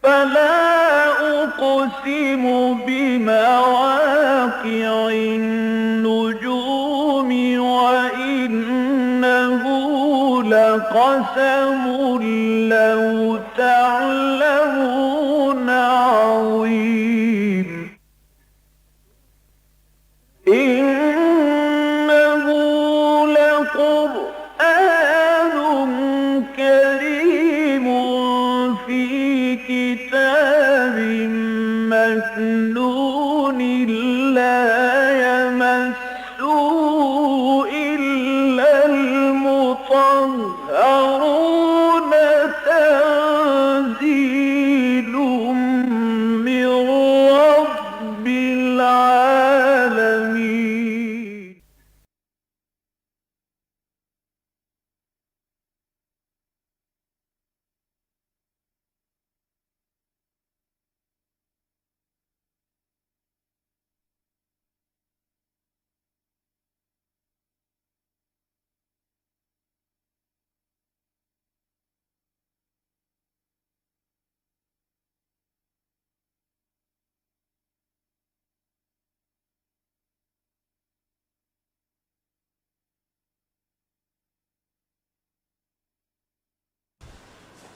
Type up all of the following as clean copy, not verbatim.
فلا أقسم بمواقع النجوم وإنه لقسم لو تعلمون عظيم إنه لقرآن كريم في كتاب مكنون لا يمسه إلا المطهرون تنزيل من رب العالمين.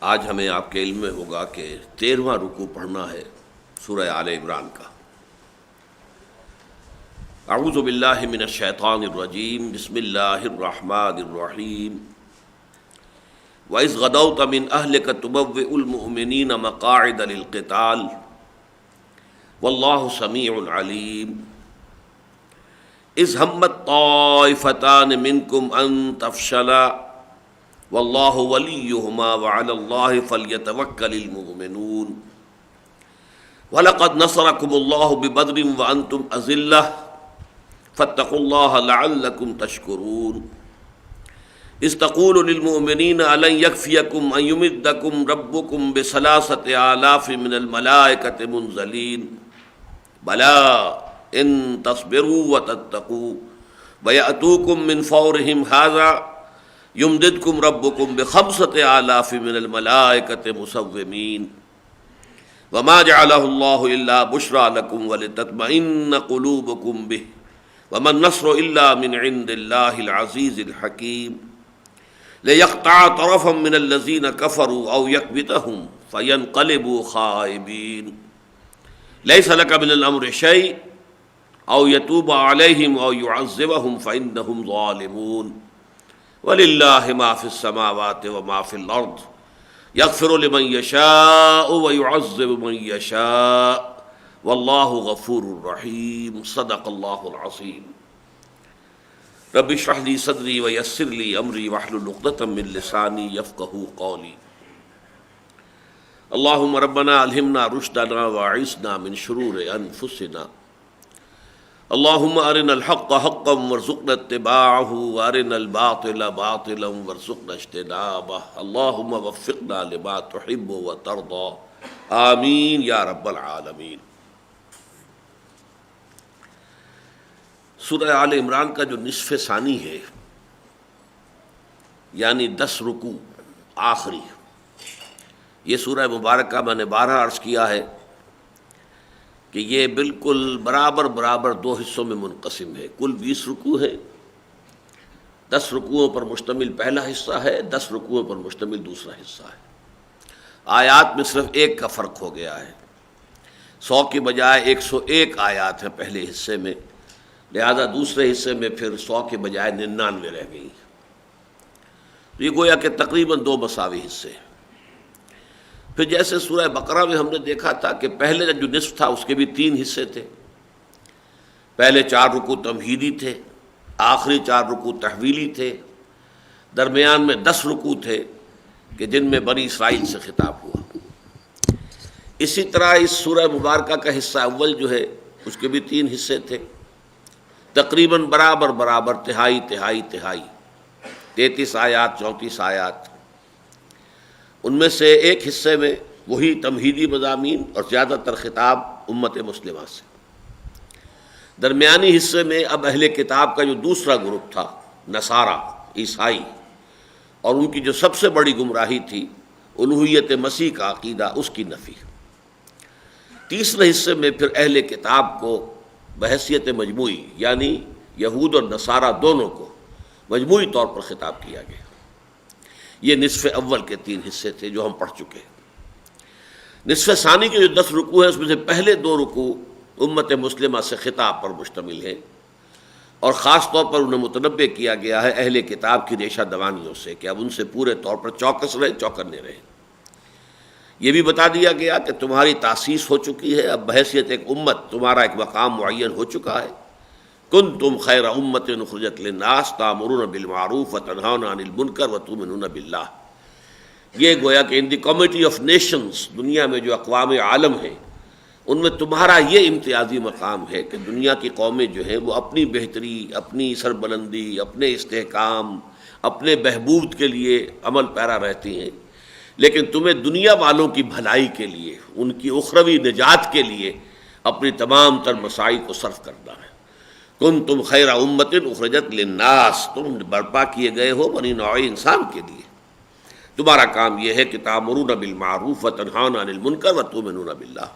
آج ہمیں آپ کے علم میں ہوگا کہ 13واں رکوع پڑھنا ہے سورہ آل عمران کا۔ اعوذ باللہ من الشیطان الرجیم، بسم اللہ الرحمن الرحیم۔ وَإِذْ غَدَوْتَ مِنْ أَهْلِكَ تُبَوِّئُ الْمُؤْمِنِينَ مَقَاعِدَ لِلْقِتَالِ وَاللَّهُ سَمِيعٌ عَلِيمٌ۔ إِذْ هَمَّتْ طَائِفَتَانِ مِنْكُمْ أَنْ تَفْشَلَا وَاللَّهُ وَلِيُّهُمَا وَعَلَى اللَّهِ فَلْيَتَوَكَّلِ الْمُؤْمِنُونَ۔ وَلَقَدْ نَصَرَكُمُ اللَّهُ بِبَدْرٍ وَأَنْتُمْ أَذِلَّةٌ فَاتَّقُوا اللَّهَ لَعَلَّكُمْ تَشْكُرُونَ۔ إِذْ تَقُولُ لِلْمُؤْمِنِينَ أَلَنْ يَكْفِيَكُمْ أَنْ يُمِدَّكُمْ رَبُّكُمْ بِثَلَاثَةِ آلَافٍ مِنَ الْمَلَائِكَةِ مُنْزَلِينَ بَلَى إِن تَصْبِرُوا وَتَتَّقُوا وَيَأْتُوكُم مِّن فَوْرِهِمْ هَٰذَا يُمْدِدْكُمْ رَبُّكُمْ بِخَمْسَةِ آلَافٍ مِنَ الْمَلَائِكَةِ مُصَوِّمِينَ وَمَا جَعَلَهُ اللَّهُ إِلَّا بُشْرَىٰ لَكُمْ وَلِتَطْمَئِنَّ قُلُوبُكُمْ بِهِ وَمَا النَّصْرُ إِلَّا مِنْ عِندِ اللَّهِ الْعَزِيزِ الْحَكِيمِ لِيَقْطَعَ طَرَفًا مِنَ الَّذِينَ كَفَرُوا أَوْ يَكْبِتَهُمْ فَيَنقَلِبُوا خَائِبِينَ لَيْسَ لَكَ مِنَ الْأَمْرِ شَيْءٌ أَوْ يَتُوبَ عَلَيْهِمْ أَوْ يُعَذِّبَهُمْ فَإِنَّهُمْ ظَالِمُونَ وَلِلَّهِ مَا فِي السَّمَاوَاتِ وَمَا فِي الْأَرْضِ يَغْفِرُ لِمَن يَشَاءُ وَيُعَذِّبُ مَن يَشَاءُ وَاللَّهُ غَفُورٌ رَحِيمٌ۔ صدق اللہ العظیم۔ رب اشرح لي صدری ویسر لي امری واحلل عقدۃ من لسانی یفقہوا قولی۔ اللہم ربنا الہمنا رشدنا واعصمنا من شرور انفسنا، اللہم ارنا الحق حقا وارزقنا اتباعہ وارنا الباطل باطلا وارزقنا اجتنابہ، اللہم وفقنا لما تحب وترضى، آمین یا رب العالمین۔ سورہ آل عمران کا جو نصف ثانی ہے، یعنی 10 رکوع آخری، یہ سورہ مبارکہ میں نے 12 عرض کیا ہے کہ یہ بالکل برابر 2 حصوں میں منقسم ہے۔ کل 20 رکوع ہے، 10 رکوعوں پر مشتمل پہلا حصہ ہے، 10 رکوعوں پر مشتمل دوسرا حصہ ہے۔ آیات میں صرف ایک کا فرق ہو گیا ہے، 100 کی بجائے 101 آیات ہیں پہلے حصے میں، لہذا دوسرے حصے میں پھر 100 کے بجائے 99 رہ گئی۔ تو یہ گویا کہ تقریباً 2 مساوی حصے ہیں۔ پھر جیسے سورہ بقرہ میں ہم نے دیکھا تھا کہ پہلے جو نصف تھا اس کے بھی 3 حصے تھے، پہلے 4 رکوع تمہیدی تھے، آخری 4 رکوع تحویلی تھے، درمیان میں 10 رکوع تھے کہ جن میں بنی اسرائیل سے خطاب ہوا۔ اسی طرح اس سورہ مبارکہ کا حصہ اول جو ہے اس کے بھی 3 حصے تھے، تقریباً برابر تہائی 33 آیات 34 آیات۔ ان میں سے ایک حصے میں وہی تمہیدی مضامین اور زیادہ تر خطاب امت مسلمہ سے، درمیانی حصے میں اب اہل کتاب کا جو دوسرا گروپ تھا، نصارہ عیسائی، اور ان کی جو سب سے بڑی گمراہی تھی الوہیت مسیح کا عقیدہ، اس کی نفی۔ تیسرے حصے میں پھر اہل کتاب کو بحیثیت مجموعی، یعنی یہود اور نصارہ دونوں کو مجموعی طور پر خطاب کیا گیا۔ یہ نصف اول کے 3 حصے تھے جو ہم پڑھ چکے ہیں۔ نصف ثانی کے جو 10 رکوع ہیں اس میں سے پہلے 2 رکوع امت مسلمہ سے خطاب پر مشتمل ہیں، اور خاص طور پر انہیں متنبع کیا گیا ہے اہل کتاب کی ریشہ دوانیوں سے کہ اب ان سے پورے طور پر چوکس رہیں، چوکنے رہیں۔ یہ بھی بتا دیا گیا کہ تمہاری تاسیس ہو چکی ہے، اب بحیثیت ایک امت تمہارا ایک مقام معین ہو چکا ہے۔ کنتم خیر امت اخرجت للناس تأمرون بالمعروف وتنہون عن المنکر وتؤمنون باللہ۔ یہ گویا کہ ان دی کمیٹی آف نیشنز، دنیا میں جو اقوام عالم ہیں ان میں تمہارا یہ امتیازی مقام ہے کہ دنیا کی قومیں جو ہیں وہ اپنی بہتری، اپنی سربلندی، اپنے استحکام، اپنے بہبود کے لیے عمل پیرا رہتی ہیں، لیکن تمہیں دنیا والوں کی بھلائی کے لیے، ان کی اخروی نجات کے لیے اپنی تمام تر مساعی کو صرف کرنا ہے۔ کنتم خیر امت اخرجت للناس، تم برپا کیے گئے ہو بنی نوع انسان کے لیے۔ تمہارا کام یہ ہے کہ تأمرون بالمعروف وتنہون عن المنکر وتؤمنون باللہ۔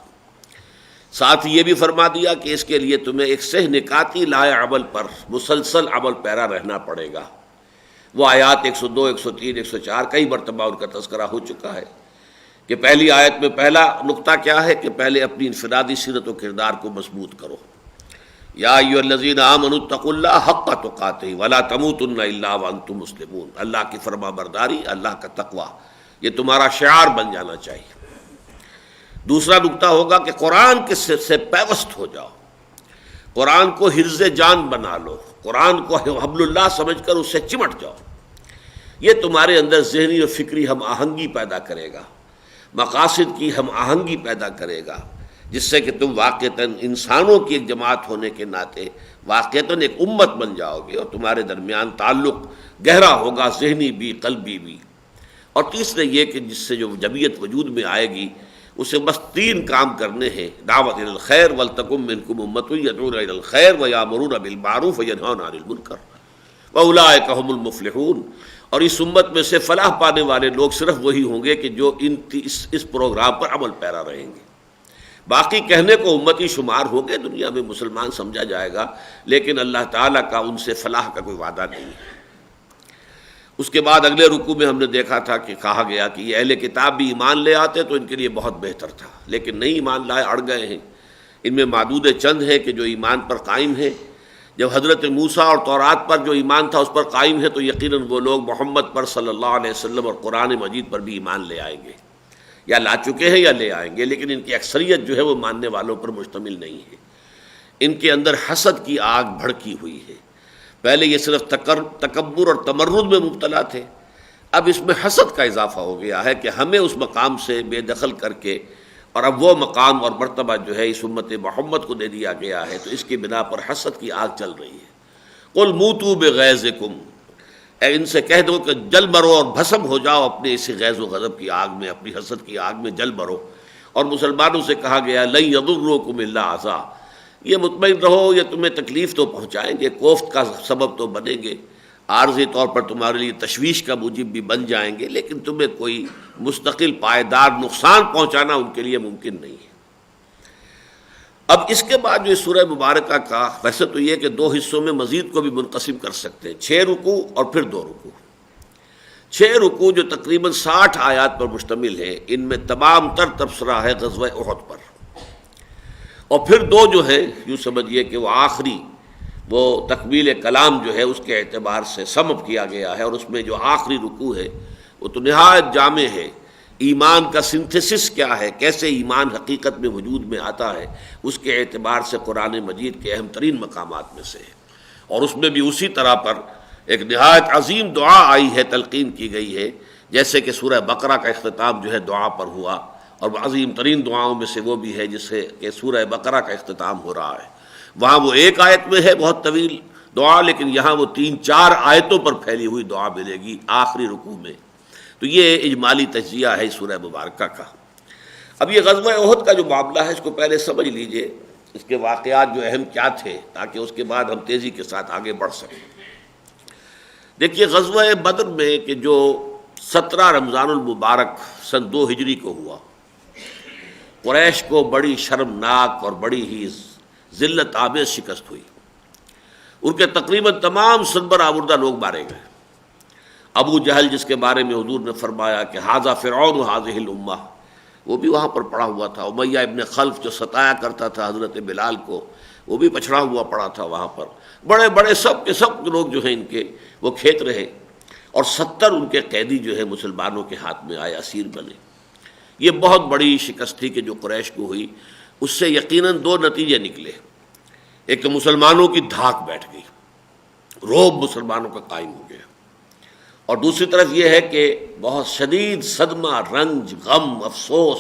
ساتھ یہ بھی فرما دیا کہ اس کے لیے تمہیں ایک سہ نکاتی لائے عمل پر مسلسل عمل پیرا رہنا پڑے گا۔ وہ آیات 102، 103، 104 کئی مرتبہ ان کا تذکرہ ہو چکا ہے کہ پہلی آیت میں پہلا نقطہ کیا ہے کہ پہلے اپنی انفرادی سیرت و کردار کو مضبوط کرو۔ یا ایھا الذین آمنوا اتقوا اللہ حق تقاتہ ولا تموتن الا وانتم مسلمون۔ اللہ کی فرما برداری، اللہ کا تقوی، یہ تمہارا شعار بن جانا چاہیے۔ دوسرا نقطہ ہوگا کہ قرآن کے سے پیوست ہو جاؤ، قرآن کو حرز جان بنا لو، قرآن کو حبل اللہ سمجھ کر اس سے چمٹ جاؤ۔ یہ تمہارے اندر ذہنی اور فکری ہم آہنگی پیدا کرے گا، مقاصد کی ہم آہنگی پیدا کرے گا، جس سے کہ تم واقعتاً انسانوں کی ایک جماعت ہونے کے ناطے واقعتاً ایک امت بن جاؤ گے، اور تمہارے درمیان تعلق گہرا ہوگا، ذہنی بھی، قلبی بھی۔ اور تیسرے یہ کہ جس سے جو جمعیت وجود میں آئے گی اسے بس 3 کام کرنے ہیں: دعوت الی الخیر، ولتکن منکم امۃ یدعون الی الخیر ویأمرون بالمعروف وینہون عن المنکر واولئک ھم المفلحون۔ اور اس امت میں سے فلاح پانے والے لوگ صرف وہی ہوں گے کہ جو اس پروگرام پر عمل پیرا رہیں گے۔ باقی کہنے کو امتی شمار ہوں گے، دنیا میں مسلمان سمجھا جائے گا، لیکن اللہ تعالیٰ کا ان سے فلاح کا کوئی وعدہ نہیں ہے۔ اس کے بعد اگلے رکوع میں ہم نے دیکھا تھا کہ کہا گیا کہ یہ اہل کتاب بھی ایمان لے آتے تو ان کے لیے بہت بہتر تھا، لیکن نہیں ایمان لائے، اڑ گئے ہیں۔ ان میں معدود چند ہیں کہ جو ایمان پر قائم ہیں۔ جب حضرت موسیٰ اور تورات پر جو ایمان تھا اس پر قائم ہے تو یقیناً وہ لوگ محمد پر صلی اللہ علیہ وسلم اور قرآن مجید پر بھی ایمان لے آئیں گے، یا لا چکے ہیں یا لے آئیں گے، لیکن ان کی اکثریت جو ہے وہ ماننے والوں پر مشتمل نہیں ہے۔ ان کے اندر حسد کی آگ بھڑکی ہوئی ہے۔ پہلے یہ صرف تکبر اور تمرد میں مبتلا تھے، اب اس میں حسد کا اضافہ ہو گیا ہے کہ ہمیں اس مقام سے بے دخل کر کے، اور اب وہ مقام اور مرتبہ جو ہے اس امت محمد کو دے دیا گیا ہے، تو اس کی بنا پر حسد کی آگ چل رہی ہے۔ قل موتوا بغیظکم، اے ان سے کہہ دو کہ جل مرو اور بھسم ہو جاؤ اپنے اسی غیظ و غضب کی آگ میں، اپنی حسد کی آگ میں جل مرو۔ اور مسلمانوں سے کہا گیا لن یضرکم الا اذی، یہ مطمئن رہو یہ تمہیں تکلیف تو پہنچائیں گے، کوفت کا سبب تو بنیں گے، عارضی طور پر تمہارے لیے تشویش کا موجب بھی بن جائیں گے، لیکن تمہیں کوئی مستقل پائیدار نقصان پہنچانا ان کے لیے ممکن نہیں ہے۔ اب اس کے بعد جو سورہ مبارکہ کا ویسے تو یہ کہ 2 حصوں میں مزید کو بھی منقسم کر سکتے ہیں، 6 رکوع اور پھر 2 رکوع۔ 6 رکوع جو تقریباً 60 آیات پر مشتمل ہیں، ان میں تمام تر تبصرہ ہے غزوہ احد پر، اور پھر 2 جو ہیں یوں سمجھیے کہ وہ آخری، وہ تکمیل کلام جو ہے اس کے اعتبار سے سم اپ کیا گیا ہے، اور اس میں جو آخری رکوع ہے وہ تو نہایت جامع ہے۔ ایمان کا سنتھسس کیا ہے، کیسے ایمان حقیقت میں وجود میں آتا ہے، اس کے اعتبار سے قرآن مجید کے اہم ترین مقامات میں سے ہے۔ اور اس میں بھی اسی طرح پر ایک نہایت عظیم دعا آئی ہے، تلقین کی گئی ہے، جیسے کہ سورہ بقرہ کا اختتام جو ہے دعا پر ہوا، اور عظیم ترین دعاؤں میں سے وہ بھی ہے جس سے کہ سورہ بقرہ کا اختتام ہو رہا ہے۔ وہاں وہ ایک آیت میں ہے بہت طویل دعا، لیکن یہاں وہ 3-4 آیتوں پر پھیلی ہوئی دعا ملے گی آخری رکوع میں۔ تو یہ اجمالی تجزیہ ہے سورہ مبارکہ کا۔ اب یہ غزوہ احد کا جو معاملہ ہے اس کو پہلے سمجھ لیجئے، اس کے واقعات جو اہم کیا تھے، تاکہ اس کے بعد ہم تیزی کے ساتھ آگے بڑھ سکیں۔ دیکھیے غزوہ بدر میں کہ جو 17 رمضان المبارک سن 2 ہجری کو ہوا، قریش کو بڑی شرمناک اور بڑی ہی ذلت آمیز شکست ہوئی. ان کے تقریباً تمام سربر آوردہ لوگ مارے گئے. ابو جہل جس کے بارے میں حضور نے فرمایا کہ ھذا فرعون ھذہ الامہ، وہ بھی وہاں پر پڑا ہوا تھا. امیہ ابن خلف جو ستایا کرتا تھا حضرت بلال کو، وہ بھی پچھڑا ہوا پڑا تھا وہاں پر. بڑے بڑے سب کے سب لوگ جو ہیں ان کے وہ کھیت رہے، اور 70 ان کے قیدی جو ہے مسلمانوں کے ہاتھ میں آئے، اسیر بنے. یہ بہت بڑی شکست تھی کہ جو قریش کو ہوئی. اس سے یقیناً 2 نتیجے نکلے. ایک کہ مسلمانوں کی دھاک بیٹھ گئی، رعب مسلمانوں کا قائم ہو گیا، اور دوسری طرف یہ ہے کہ بہت شدید صدمہ، رنج، غم، افسوس،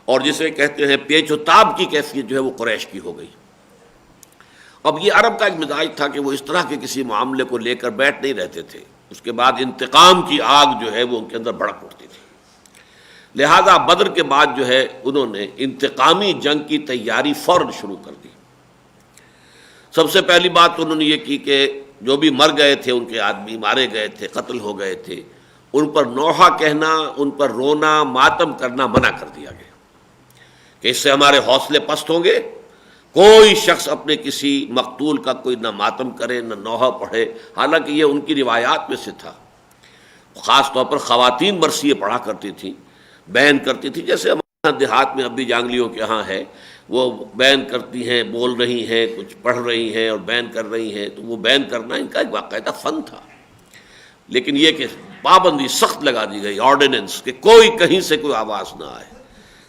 اور جسے کہتے ہیں پیچ و تاب کی کیفیت جو ہے وہ قریش کی ہو گئی. اب یہ عرب کا ایک مزاج تھا کہ وہ اس طرح کے کسی معاملے کو لے کر بیٹھ نہیں رہتے تھے. اس کے بعد انتقام کی آگ جو ہے وہ ان کے اندر بھڑک اٹھتی تھی. لہذا بدر کے بعد جو ہے انہوں نے انتقامی جنگ کی تیاری فوراً شروع کر دی. سب سے پہلی بات تو انہوں نے یہ کی کہ جو بھی مر گئے تھے، ان کے آدمی مارے گئے تھے، قتل ہو گئے تھے، ان پر نوحہ کہنا، ان پر رونا، ماتم کرنا منع کر دیا گیا کہ اس سے ہمارے حوصلے پست ہوں گے. کوئی شخص اپنے کسی مقتول کا کوئی نہ ماتم کرے نہ نوحہ پڑھے. حالانکہ یہ ان کی روایات میں سے تھا. خاص طور پر خواتین مرثیے پڑھا کرتی تھیں، بیان کرتی تھی، جیسے ہمارے دیہات میں اب بھی جانگلیوں کے ہاں ہے، وہ بیان کرتی ہیں، بول رہی ہیں، کچھ پڑھ رہی ہیں اور بیان کر رہی ہیں. تو وہ بیان کرنا ان کا ایک باقاعدہ فن تھا. لیکن یہ کہ پابندی سخت لگا دی گئی، آرڈیننس، کہ کوئی کہیں سے کوئی آواز نہ آئے،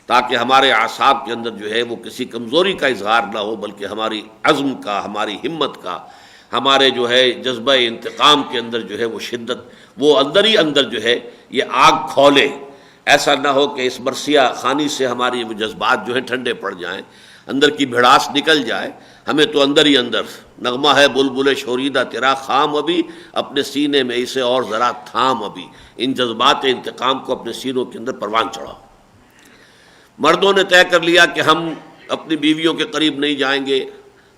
تاکہ ہمارے اعصاب کے اندر جو ہے وہ کسی کمزوری کا اظہار نہ ہو، بلکہ ہماری عزم کا، ہماری ہمت کا، ہمارے جو ہے جذبہ انتقام کے اندر جو ہے وہ شدت، وہ اندر ہی اندر جو ہے یہ آگ کھولے. ایسا نہ ہو کہ اس مرثیہ خانی سے ہماری وہ جذبات جو ہیں ٹھنڈے پڑ جائیں، اندر کی بھڑاس نکل جائے. ہمیں تو اندر ہی اندر نغمہ ہے بلبل شوریدہ تیرا خام ابھی، اپنے سینے میں اسے اور ذرا تھام ابھی. ان جذبات انتقام کو اپنے سینوں کے اندر پروان چڑھاؤ. مردوں نے طے کر لیا کہ ہم اپنی بیویوں کے قریب نہیں جائیں گے،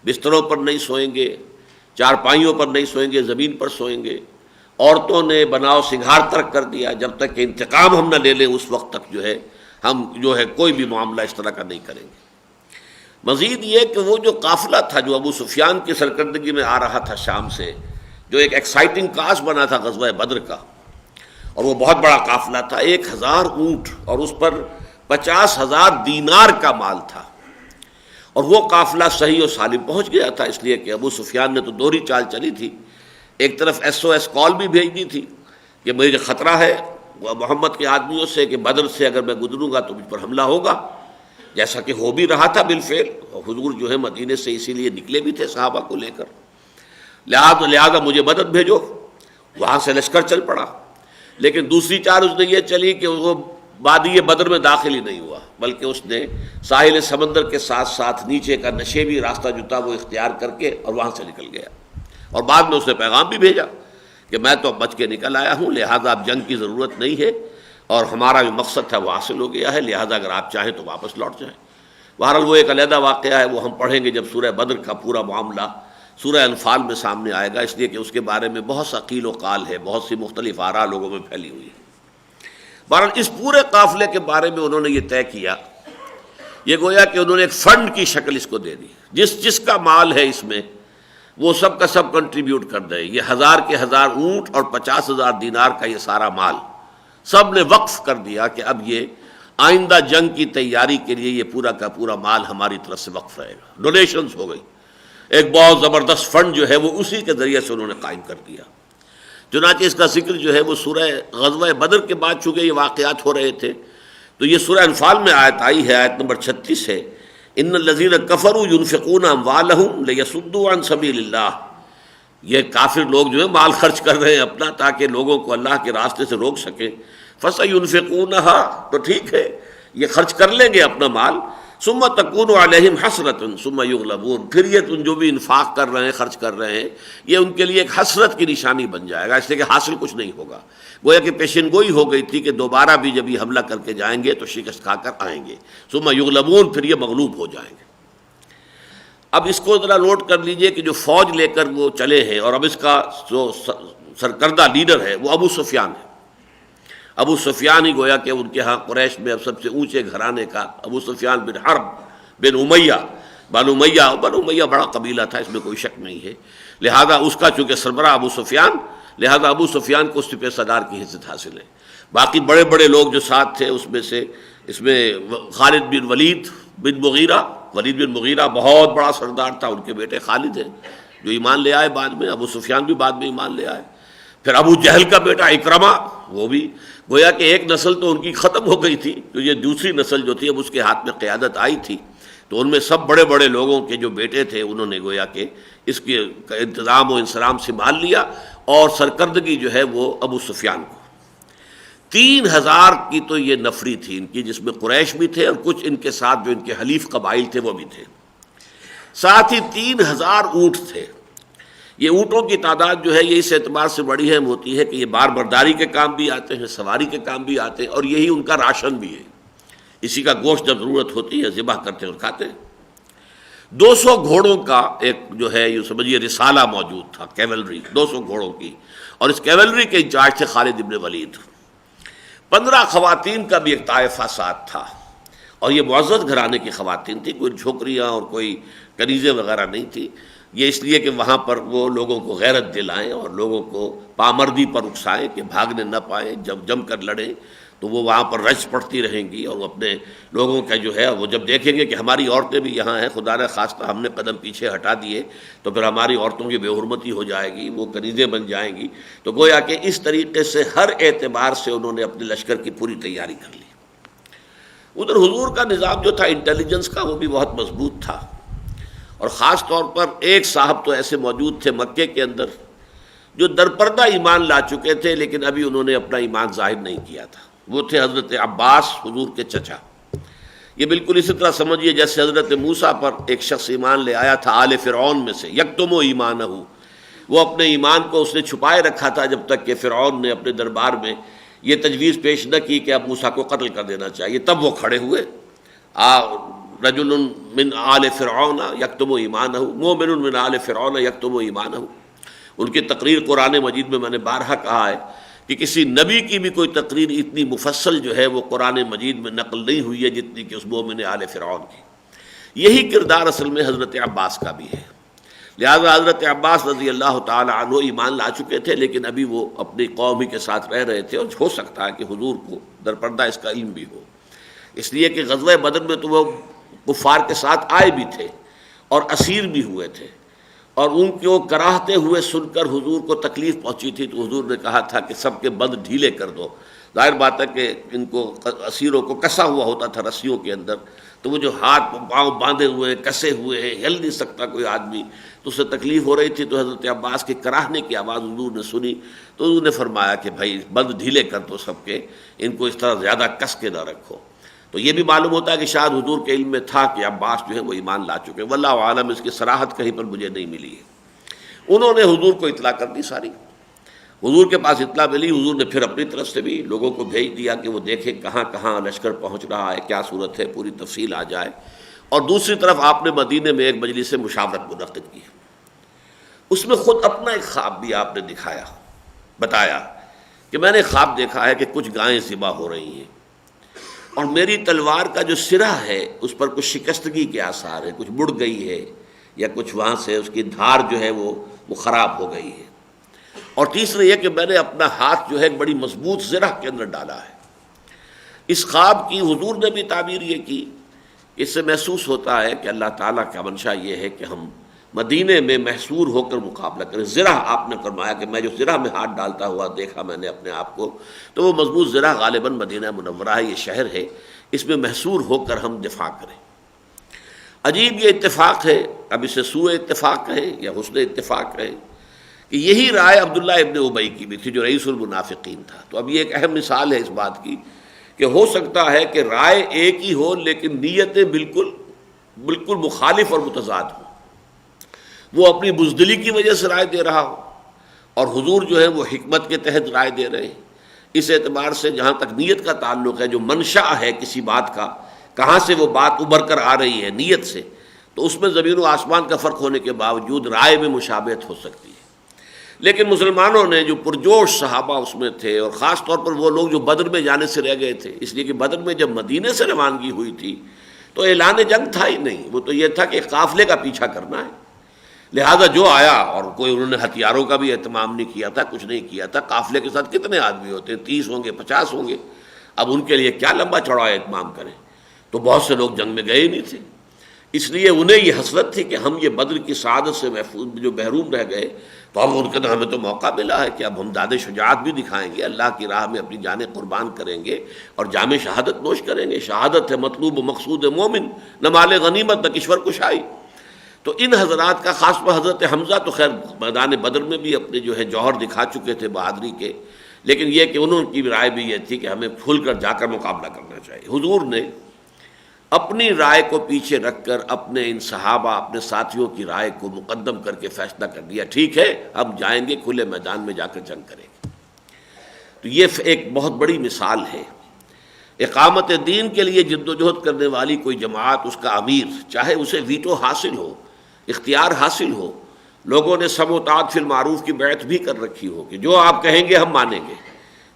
بستروں پر نہیں سوئیں گے، چارپائیوں پر نہیں سوئیں گے، زمین پر سوئیں گے. عورتوں نے بناؤ سنگھار ترک کر دیا. جب تک کہ انتقام ہم نہ لے لیں اس وقت تک جو ہے ہم جو ہے کوئی بھی معاملہ اس طرح کا نہیں کریں گے. مزید یہ کہ وہ جو قافلہ تھا جو ابو سفیان کی سرکردگی میں آ رہا تھا شام سے، جو ایک ایکسائٹنگ کاز بنا تھا غزوہ بدر کا، اور وہ بہت بڑا قافلہ تھا، 1000 اونٹ اور اس پر 50,000 دینار کا مال تھا. اور وہ قافلہ صحیح و سالم پہنچ گیا تھا، اس لیے کہ ابو سفیان نے تو دوہری چال چلی تھی. ایک طرف SOS کال بھی بھیج دی تھی کہ مجھے خطرہ ہے وہ محمد کے آدمیوں سے کہ بدر سے اگر میں گزروں گا تو مجھ پر حملہ ہوگا، جیسا کہ ہو بھی رہا تھا بالفعل. حضور جو ہے مدینے سے اسی لیے نکلے بھی تھے صحابہ کو لے کر. لہذا مجھے مدد بھیجو. وہاں سے لشکر چل پڑا. لیکن دوسری چال اس نے یہ چلی کہ وہ وادی بدر میں داخل ہی نہیں ہوا، بلکہ اس نے ساحل سمندر کے ساتھ ساتھ نیچے کا نشیبی راستہ جو تھا وہ اختیار کر کے اور وہاں سے نکل گیا. اور بعد میں اس نے پیغام بھی بھیجا کہ میں تو بچ کے نکل آیا ہوں، لہذا اب جنگ کی ضرورت نہیں ہے، اور ہمارا جو مقصد تھا وہ حاصل ہو گیا ہے، لہذا اگر آپ چاہیں تو واپس لوٹ جائیں. بہرحال وہ ایک علیحدہ واقعہ ہے، وہ ہم پڑھیں گے جب سورہ بدر کا پورا معاملہ سورہ انفال میں سامنے آئے گا، اس لیے کہ اس کے بارے میں بہت سا قیل و قال ہے، بہت سی مختلف آراء لوگوں میں پھیلی ہوئی ہے. بہرحال اس پورے قافلے کے بارے میں انہوں نے یہ طے کیا، یہ گویا کہ انہوں نے ایک فنڈ کی شکل اس کو دے دی. جس کا مال ہے اس میں وہ سب کا سب کنٹریبیوٹ کر دے. یہ 1000 کے 1000 اونٹ اور 50,000 دینار کا یہ سارا مال سب نے وقف کر دیا کہ اب یہ آئندہ جنگ کی تیاری کے لیے یہ پورا کا پورا مال ہماری طرف سے وقف رہے گا. ڈونیشنز ہو گئی. ایک بہت زبردست فنڈ جو ہے وہ اسی کے ذریعے سے انہوں نے قائم کر دیا. چنانچہ اس کا ذکر جو ہے وہ سورہ غزوہ بدر کے بعد چونکہ یہ واقعات ہو رہے تھے تو یہ سورہ انفال میں آیت آئی ہے، آیت نمبر 36 ہے، ان الذین کفروا ينفقون اموالهم لیصدوا عن سبیل اللہ. یہ کافر لوگ جو ہے مال خرچ کر رہے ہیں اپنا تاکہ لوگوں کو اللہ کے راستے سے روک سکیں. فسينفقونها، تو ٹھیک ہے یہ خرچ کر لیں گے اپنا مال. ثم تکون علیہم حسرۃ ثم یغلبون، پھر یہ تم جو بھی انفاق کر رہے ہیں، خرچ کر رہے ہیں، یہ ان کے لیے ایک حسرت کی نشانی بن جائے گا، اس لیے کہ حاصل کچھ نہیں ہوگا. گویا کہ پیشن گوئی ہو گئی تھی کہ دوبارہ بھی جب یہ حملہ کر کے جائیں گے تو شکست کھا کر آئیں گے. ثم یغلبون، پھر یہ مغلوب ہو جائیں گے. اب اس کو ذرا نوٹ کر لیجئے کہ جو فوج لے کر وہ چلے ہیں، اور اب اس کا جو سرکردہ لیڈر ہے وہ ابو سفیان ہے. ابو سفیان ہی گویا کہ ان کے ہاں قریش میں اب سب سے اونچے گھرانے کا ابو سفیان بن حرب بن امیہ، بنو امیہ بڑا قبیلہ تھا، اس میں کوئی شک نہیں ہے، لہذا اس کا چونکہ سربراہ ابو سفیان، لہذا ابو سفیان کو سپہ سالار کی حیثیت حاصل ہے۔ باقی بڑے بڑے لوگ جو ساتھ تھے اس میں خالد بن ولید بن مغیرہ بہت بڑا سردار تھا، ان کے بیٹے خالد ہیں جو ایمان لے آئے بعد میں، ابو سفیان بھی بعد میں ایمان لے آئے، پھر ابو جہل کا بیٹا اکرمہ، وہ بھی گویا کہ ایک نسل تو ان کی ختم ہو گئی تھی، تو یہ دوسری نسل جو تھی اب اس کے ہاتھ میں قیادت آئی تھی، تو ان میں سب بڑے بڑے لوگوں کے جو بیٹے تھے انہوں نے گویا کہ اس کے انتظام و انصرام سنبھال لیا، اور سرکردگی جو ہے وہ ابو سفیان کو۔ 3000 کی تو یہ نفری تھی ان کی، جس میں قریش بھی تھے اور کچھ ان کے ساتھ جو ان کے حلیف قبائل تھے وہ بھی تھے، ساتھ ہی 3000 اونٹ تھے۔ یہ اونٹوں کی تعداد جو ہے یہ اس اعتبار سے بڑی اہم ہوتی ہے کہ یہ بار برداری کے کام بھی آتے ہیں، سواری کے کام بھی آتے ہیں، اور یہی ان کا راشن بھی ہے، اسی کا گوشت جب ضرورت ہوتی ہے ذبح کرتے اور کھاتے ہیں۔ 200 گھوڑوں کا ایک جو ہے یہ سمجھیے رسالہ موجود تھا، کیولری 200 گھوڑوں کی، اور اس کیولری کے انچارج تھے خالد ابن ولید۔ 15 خواتین کا بھی ایک طائفہ ساتھ تھا، اور یہ معزز گھرانے کی خواتین تھی، کوئی جھوکریاں اور کوئی کنیزیں وغیرہ نہیں تھی، یہ اس لیے کہ وہاں پر وہ لوگوں کو غیرت دلائیں اور لوگوں کو پامردی پر اکسائیں کہ بھاگنے نہ پائیں، جب جم کر لڑیں تو وہ وہاں پر رج پڑتی رہیں گی، اور وہ اپنے لوگوں کا جو ہے وہ جب دیکھیں گے کہ ہماری عورتیں بھی یہاں ہیں، خدا نہ خواستہ ہم نے قدم پیچھے ہٹا دیے تو پھر ہماری عورتوں کی بے حرمتی ہو جائے گی، وہ کنیزیں بن جائیں گی، تو گویا کہ اس طریقے سے ہر اعتبار سے انہوں نے اپنے لشکر کی پوری تیاری کر لی۔ ادھر حضور کا نظام جو تھا انٹیلیجنس کا وہ بھی بہت مضبوط تھا، اور خاص طور پر ایک صاحب تو ایسے موجود تھے مکے کے اندر جو درپردہ ایمان لا چکے تھے لیکن ابھی انہوں نے اپنا ایمان ظاہر نہیں کیا تھا، وہ تھے حضرت عباس، حضور کے چچا۔ یہ بالکل اسی طرح سمجھیے جیسے حضرت موسیٰ پر ایک شخص ایمان لے آیا تھا آل فرعون میں سے، یکتم ایمانہ، وہ اپنے ایمان کو اس نے چھپائے رکھا تھا جب تک کہ فرعون نے اپنے دربار میں یہ تجویز پیش نہ کی کہ اب موسیٰ کو قتل کر دینا چاہیے، تب وہ کھڑے ہوئے، رجل من آل فرعون یکتم ایمانہ، مومن من آل فرعون یکتم ایمانہ۔ ان کی تقریر قرآن مجید میں نے بارہا کہا ہے کہ کسی نبی کی بھی کوئی تقریر اتنی مفصل جو ہے وہ قرآن مجید میں نقل نہیں ہوئی ہے جتنی کہ اس مومن آل فرعون کی۔ یہی کردار اصل میں حضرت عباس کا بھی ہے، لہذا حضرت عباس رضی اللہ تعالی عنہ ایمان لا چکے تھے لیکن ابھی وہ اپنی قوم ہی کے ساتھ رہ رہے تھے، اور ہو سکتا ہے کہ حضور کو درپردہ اس کا علم بھی ہو، اس لیے کہ غزوہ بدر میں تو وہ کفار کے ساتھ آئے بھی تھے اور اسیر بھی ہوئے تھے، اور ان کو کراہتے ہوئے سن کر حضور کو تکلیف پہنچی تھی، تو حضور نے کہا تھا کہ سب کے بند ڈھیلے کر دو۔ ظاہر بات ہے کہ ان کو اسیروں کو کسا ہوا ہوتا تھا رسیوں کے اندر، تو وہ جو ہاتھ پاؤں باندھے ہوئے ہیں، کسے ہوئے ہیں، ہل نہیں سکتا کوئی آدمی، تو اسے تکلیف ہو رہی تھی، تو حضرت عباس کے کراہنے کی آواز حضور نے سنی، تو حضور نے فرمایا کہ بھائی بند ڈھیلے کر دو سب کے، ان کو اس طرح زیادہ کس کے نہ رکھو۔ تو یہ بھی معلوم ہوتا ہے کہ شاید حضور کے علم میں تھا کہ عباس جو ہے وہ ایمان لا چکے، واللہ عالم، اس کی صراحت کہیں پر مجھے نہیں ملی ہے۔ انہوں نے حضور کو اطلاع کر دی ساری، حضور کے پاس اطلاع ملی، حضور نے پھر اپنی طرف سے بھی لوگوں کو بھیج دیا کہ وہ دیکھیں کہاں کہاں لشکر پہنچ رہا ہے، کیا صورت ہے، پوری تفصیل آ جائے، اور دوسری طرف آپ نے مدینے میں ایک مجلس مشاورت منعقد کی، اس میں خود اپنا ایک خواب بھی آپ نے دکھایا، بتایا کہ میں نے خواب دیکھا ہے کہ کچھ گائیں ذبح ہو رہی ہیں، اور میری تلوار کا جو سرہ ہے اس پر کچھ شکستگی کے آثار ہیں، کچھ مڑ گئی ہے، یا کچھ وہاں سے اس کی دھار جو ہے وہ خراب ہو گئی ہے، اور تیسرے یہ کہ میں نے اپنا ہاتھ جو ہے ایک بڑی مضبوط زرہ کے اندر ڈالا ہے۔ اس خواب کی حضور نے بھی تعبیر یہ کی، اس سے محسوس ہوتا ہے کہ اللہ تعالیٰ کا منشا یہ ہے کہ ہم مدینے میں محصور ہو کر مقابلہ کریں۔ زرہ آپ نے فرمایا کہ میں جو زرہ میں ہاتھ ڈالتا ہوا دیکھا میں نے اپنے آپ کو، تو وہ مضبوط زرہ غالباً مدینہ منورہ ہے، یہ شہر ہے، اس میں محصور ہو کر ہم دفاع کریں۔ عجیب یہ اتفاق ہے، اب اسے سوء اتفاق کہیں یا حسن اتفاق کہیں، کہ یہی رائے عبداللہ ابن ابی کی بھی تھی جو رئیس المنافقین تھا۔ تو اب یہ ایک اہم مثال ہے اس بات کی کہ ہو سکتا ہے کہ رائے ایک ہی ہو لیکن نیتیں بالکل مخالف اور متضاد ہوں، وہ اپنی بزدلی کی وجہ سے رائے دے رہا ہو اور حضور جو ہے وہ حکمت کے تحت رائے دے رہے ہیں۔ اس اعتبار سے جہاں تک نیت کا تعلق ہے، جو منشا ہے کسی بات کا، کہاں سے وہ بات ابھر کر آ رہی ہے نیت سے، تو اس میں زمین و آسمان کا فرق ہونے کے باوجود رائے میں مشابہت ہو سکتی ہے۔ لیکن مسلمانوں نے جو پرجوش صحابہ اس میں تھے، اور خاص طور پر وہ لوگ جو بدر میں جانے سے رہ گئے تھے، اس لیے کہ بدر میں جب مدینے سے روانگی ہوئی تھی تو اعلان جنگ تھا ہی نہیں، وہ تو یہ تھا کہ قافلے کا پیچھا کرنا ہے، لہذا جو آیا، اور کوئی انہوں نے ہتھیاروں کا بھی اہتمام نہیں کیا تھا، کچھ نہیں کیا تھا، قافلے کے ساتھ کتنے آدمی ہوتے ہیں، 30 ہوں گے، 50 ہوں گے، اب ان کے لیے کیا لمبا چوڑا اہتمام کریں، تو بہت سے لوگ جنگ میں گئے ہی نہیں تھے، اس لیے انہیں یہ حسرت تھی کہ ہم یہ بدر کی سعادت سے محفوظ جو محروم رہ گئے، تو اب ان کے ہمیں تو موقع ملا ہے کہ اب ہم داد شجاعت بھی دکھائیں گے، اللہ کی راہ میں اپنی جانیں قربان کریں گے اور جام شہادت نوش کریں گے۔ شہادت ہے مطلوب و مقصود مومن، نہ مال غنیمت نہ کشور کشائی۔ تو ان حضرات کا، خاص طور حضرت حمزہ تو خیر میدان بدر میں بھی اپنے جو ہے جوہر دکھا چکے تھے بہادری کے، لیکن یہ کہ انہوں کی رائے بھی یہ تھی کہ ہمیں کھل کر جا کر مقابلہ کرنا چاہیے۔ حضور نے اپنی رائے کو پیچھے رکھ کر اپنے ان صحابہ، اپنے ساتھیوں کی رائے کو مقدم کر کے فیصلہ کر دیا، ٹھیک ہے ہم جائیں گے، کھلے میدان میں جا کر جنگ کریں گے۔ تو یہ ایک بہت بڑی مثال ہے۔ اقامت دین کے لیے جد و جہد کرنے والی کوئی جماعت، اس کا امیر، چاہے اسے ویٹو حاصل ہو، اختیار حاصل ہو، لوگوں نے سب و طاعت فی المعروف کی بیعت بھی کر رکھی ہو کہ جو آپ کہیں گے ہم مانیں گے،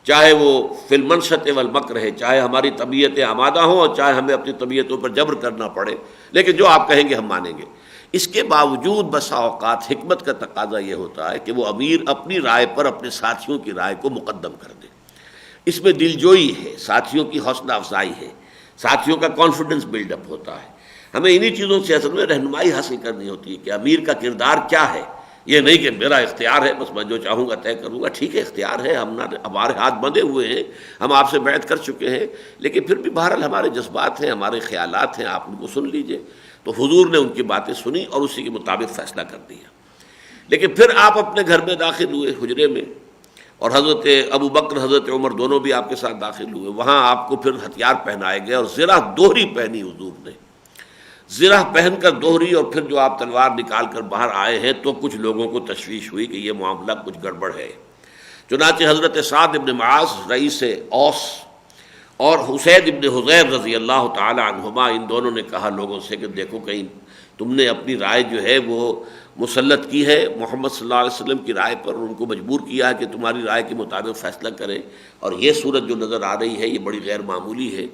چاہے وہ فی المنشط والمکر ہے، چاہے ہماری طبیعتیں آمادہ ہوں اور چاہے ہمیں اپنی طبیعتوں پر جبر کرنا پڑے، لیکن جو آپ کہیں گے ہم مانیں گے۔ اس کے باوجود بسا اوقات حکمت کا تقاضا یہ ہوتا ہے کہ وہ امیر اپنی رائے پر اپنے ساتھیوں کی رائے کو مقدم کر دے۔ اس میں دلجوئی ہے، ساتھیوں کی حوصلہ افزائی ہے، ساتھیوں کا کانفیڈنس بلڈ اپ ہوتا ہے۔ ہمیں انہی چیزوں سے اصل میں رہنمائی حاصل کرنی ہوتی ہے کہ امیر کا کردار کیا ہے، یہ نہیں کہ میرا اختیار ہے بس میں جو چاہوں گا طے کروں گا۔ ٹھیک ہے اختیار ہے، ہمارے ہاتھ بندھے ہوئے ہیں، ہم آپ سے بیعت کر چکے ہیں، لیکن پھر بھی بہرحال ہمارے جذبات ہیں، ہمارے خیالات ہیں، آپ ان کو سن لیجئے۔ تو حضور نے ان کی باتیں سنی اور اسی کے مطابق فیصلہ کر دیا۔ لیکن پھر آپ اپنے گھر میں داخل ہوئے، حجرے میں، اور حضرت ابو بکر حضرت عمر دونوں بھی آپ کے ساتھ داخل ہوئے۔ وہاں آپ کو پھر ہتھیار پہنائے گئے اور زرہ دوہری پہنی حضور نے، زرہ پہن کر دوہری، اور پھر جو آپ تلوار نکال کر باہر آئے ہیں تو کچھ لوگوں کو تشویش ہوئی کہ یہ معاملہ کچھ گڑبڑ ہے۔ چنانچہ حضرت سعد ابن معاذ رئیس اوس اور حسید ابن حضیر رضی اللہ تعالی عنہما، ان دونوں نے کہا لوگوں سے کہ دیکھو کہیں تم نے اپنی رائے جو ہے وہ مسلط کی ہے محمد صلی اللہ علیہ وسلم کی رائے پر، اور ان کو مجبور کیا ہے کہ تمہاری رائے کے مطابق فیصلہ کریں، اور یہ صورت جو نظر آ رہی ہے یہ بڑی غیر معمولی ہے،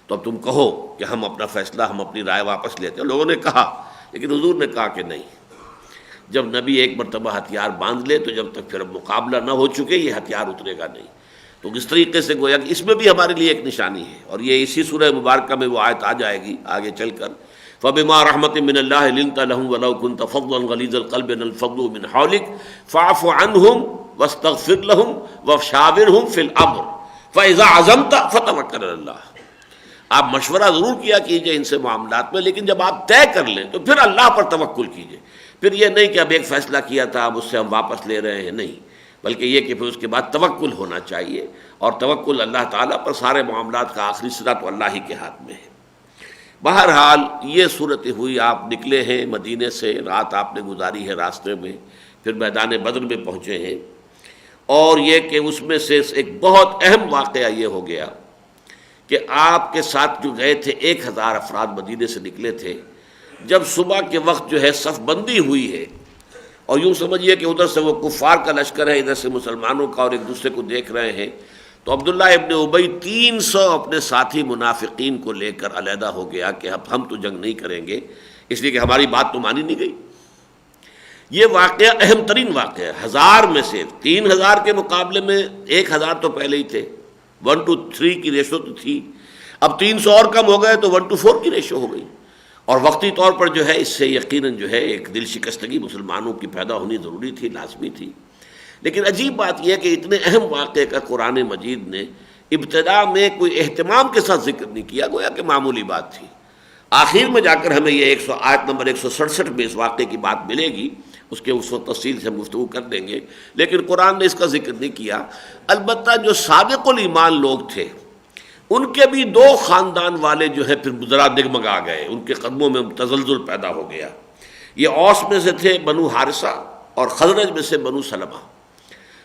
تو اب تم کہو کہ ہم اپنا فیصلہ، ہم اپنی رائے واپس لیتے ہیں۔ لوگوں نے کہا، لیکن حضور نے کہا کہ نہیں، جب نبی ایک مرتبہ ہتھیار باندھ لے تو جب تک پھر اب مقابلہ نہ ہو چکے یہ ہتھیار اترے گا نہیں۔ تو اس طریقے سے گویا کہ اس میں بھی ہمارے لیے ایک نشانی ہے، اور یہ اسی سورہ مبارکہ میں وہ آیت آ جائے گی آگے چل کر، فَبِمَا رَحْمَةٍ مِّنَ اللَّهِ لِنتَ لَهُمْ وَلَوْ كُنْتَ فَظًّا غَلِيظَ الْقَلْبِ لَانفَضُّوا مِنْ حَوْلِكَ فَاعْفُ عَنْهُمْ وَاسْتَغْفِرْ لَهُمْ وَشَاوِرْهُمْ فِي الْأَمْرِ فَإِذَا عَزَمْتَ فَتَوَكَّلْ عَلَى اللَّهِ۔ آپ مشورہ ضرور کیا کیجئے ان سے معاملات میں، لیکن جب آپ طے کر لیں تو پھر اللہ پر توکل کیجئے۔ پھر یہ نہیں کہ اب ایک فیصلہ کیا تھا اب اس سے ہم واپس لے رہے ہیں، نہیں، بلکہ یہ کہ پھر اس کے بعد توکل ہونا چاہیے، اور توکل اللہ تعالیٰ پر، سارے معاملات کا آخری صدا تو اللہ ہی کے ہاتھ میں ہے۔ بہرحال یہ صورت ہوئی، آپ نکلے ہیں مدینے سے، رات آپ نے گزاری ہے راستے میں، پھر میدان بدر میں پہنچے ہیں، اور یہ کہ اس میں سے ایک بہت اہم واقعہ یہ ہو گیا کہ آپ کے ساتھ جو گئے تھے 1000 افراد مدینے سے نکلے تھے، جب صبح کے وقت جو ہے صف بندی ہوئی ہے، اور یوں سمجھیے کہ ادھر سے وہ کفار کا لشکر ہے، ادھر سے مسلمانوں کا، اور ایک دوسرے کو دیکھ رہے ہیں، تو عبداللہ ابن ابی 300 اپنے ساتھی منافقین کو لے کر علیحدہ ہو گیا کہ اب ہم تو جنگ نہیں کریں گے، اس لیے کہ ہماری بات تو مانی نہیں گئی۔ یہ واقعہ اہم ترین واقعہ ہے، 1000 میں سے 3000 کے مقابلے میں 1000 تو پہلے ہی تھے، 1:3 کی ریشو تو تھی، اب 300 اور کم ہو گئے تو 1:4 کی ریشو ہو گئی، اور وقتی طور پر جو ہے اس سے یقیناً جو ہے ایک دل شکستگی مسلمانوں کی پیدا ہونی ضروری تھی، لازمی تھی۔ لیکن عجیب بات یہ ہے کہ اتنے اہم واقعے کا قرآن مجید نے ابتدا میں کوئی اہتمام کے ساتھ ذکر نہیں کیا، گویا کہ معمولی بات تھی۔ آخر میں جا کر ہمیں یہ آیت نمبر 167 میں اس واقعے کی بات ملے گی، اس کے اس وقت تفصیل سے ہم گفتگو کر دیں گے، لیکن قرآن نے اس کا ذکر نہیں کیا۔ البتہ جو سابق الایمان لوگ تھے ان کے بھی 2 خاندان والے جو ہے پھر ذرا دگمگا گئے، ان کے قدموں میں تزلزل پیدا ہو گیا۔ یہ اوس میں سے تھے بنو حارثہ، اور خزرج میں سے بنو سلمہ۔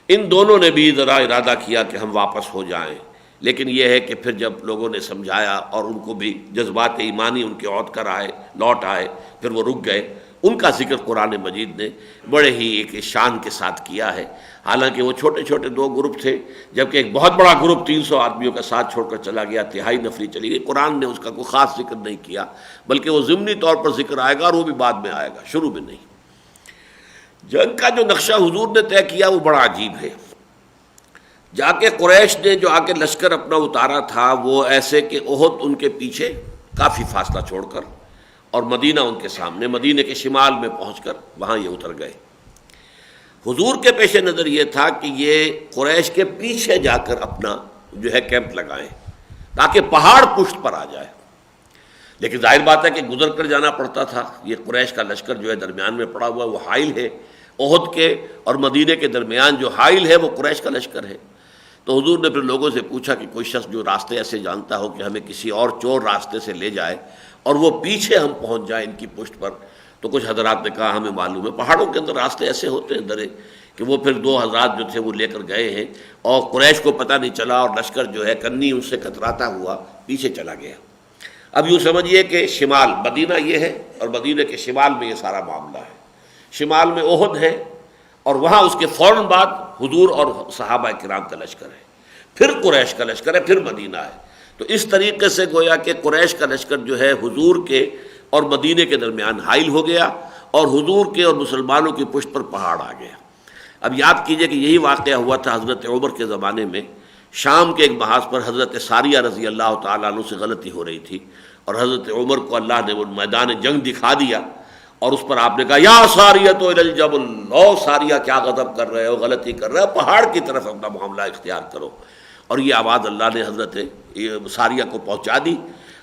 ان دونوں نے بھی ذرا ارادہ کیا کہ ہم واپس ہو جائیں، لیکن یہ ہے کہ پھر جب لوگوں نے سمجھایا اور ان کو بھی جذبات ایمانی ان کے عود کر آئے، لوٹ آئے، پھر وہ رک گئے۔ ان کا ذکر قرآن مجید نے بڑے ہی ایک شان کے ساتھ کیا ہے. حالانکہ وہ چھوٹے چھوٹے دو گروپ تھے، جبکہ ایک بہت بڑا گروپ 300 آدمیوں کا ساتھ چھوڑ کر چلا گیا، تہائی نفری چلی گئی. قرآن نے اس کا کوئی خاص ذکر نہیں کیا، بلکہ وہ ضمنی طور پر ذکر آئے گا، اور وہ بھی بعد میں آئے گا، شروع میں نہیں. جنگ کا جو نقشہ حضور نے طے کیا وہ بڑا عجیب ہے. جا کے قریش نے جو آ کے لشکر اپنا اتارا تھا وہ ایسے کہ احد ان کے پیچھے کافی فاصلہ چھوڑ کر، اور مدینہ ان کے سامنے، مدینہ کے شمال میں پہنچ کر وہاں یہ اتر گئے. حضور کے پیش نظر یہ تھا کہ یہ قریش کے پیچھے جا کر اپنا جو ہے کیمپ لگائیں تاکہ پہاڑ پشت پر آ جائے. لیکن ظاہر بات ہے کہ گزر کر جانا پڑتا تھا. یہ قریش کا لشکر جو ہے درمیان میں پڑا ہوا وہ حائل ہے، احد کے اور مدینے کے درمیان جو حائل ہے وہ قریش کا لشکر ہے. تو حضور نے پھر لوگوں سے پوچھا کہ کوئی شخص جو راستے ایسے جانتا ہو کہ ہمیں کسی اور چور راستے سے لے جائے اور وہ پیچھے ہم پہنچ جائیں ان کی پشت پر. تو کچھ حضرات نے کہا ہمیں معلوم ہے پہاڑوں کے اندر راستے ایسے ہوتے ہیں درے کہ وہ پھر 2 حضرات جو تھے وہ لے کر گئے ہیں اور قریش کو پتہ نہیں چلا، اور لشکر جو ہے کنی ان سے کتراتا ہوا پیچھے چلا گیا. اب یوں سمجھیے کہ شمال مدینہ یہ ہے اور مدینہ کے شمال میں یہ سارا معاملہ ہے. شمال میں احد ہے اور وہاں اس کے فوراً بعد حضور اور صحابہ کرام کا لشکر ہے، پھر قریش کا لشکر ہے، پھر مدینہ ہے. تو اس طریقے سے گویا کہ قریش کا لشکر جو ہے حضور کے اور مدینے کے درمیان حائل ہو گیا، اور حضور کے اور مسلمانوں کی پشت پر پہاڑ آ گیا. اب یاد کیجئے کہ یہی واقعہ ہوا تھا حضرت عمر کے زمانے میں. شام کے ایک محاذ پر حضرت ساریہ رضی اللہ تعالیٰ عنہ سے غلطی ہو رہی تھی، اور حضرت عمر کو اللہ نے وہ میدان جنگ دکھا دیا، اور اس پر آپ نے کہا یا ساریہ تو الجبل، او ساریہ کیا غضب کر رہے ہو، غلطی کر رہے ہو، پہاڑ کی طرف اپنا معاملہ اختیار کرو. اور یہ آواز اللہ نے حضرت ساریہ کو پہنچا دی.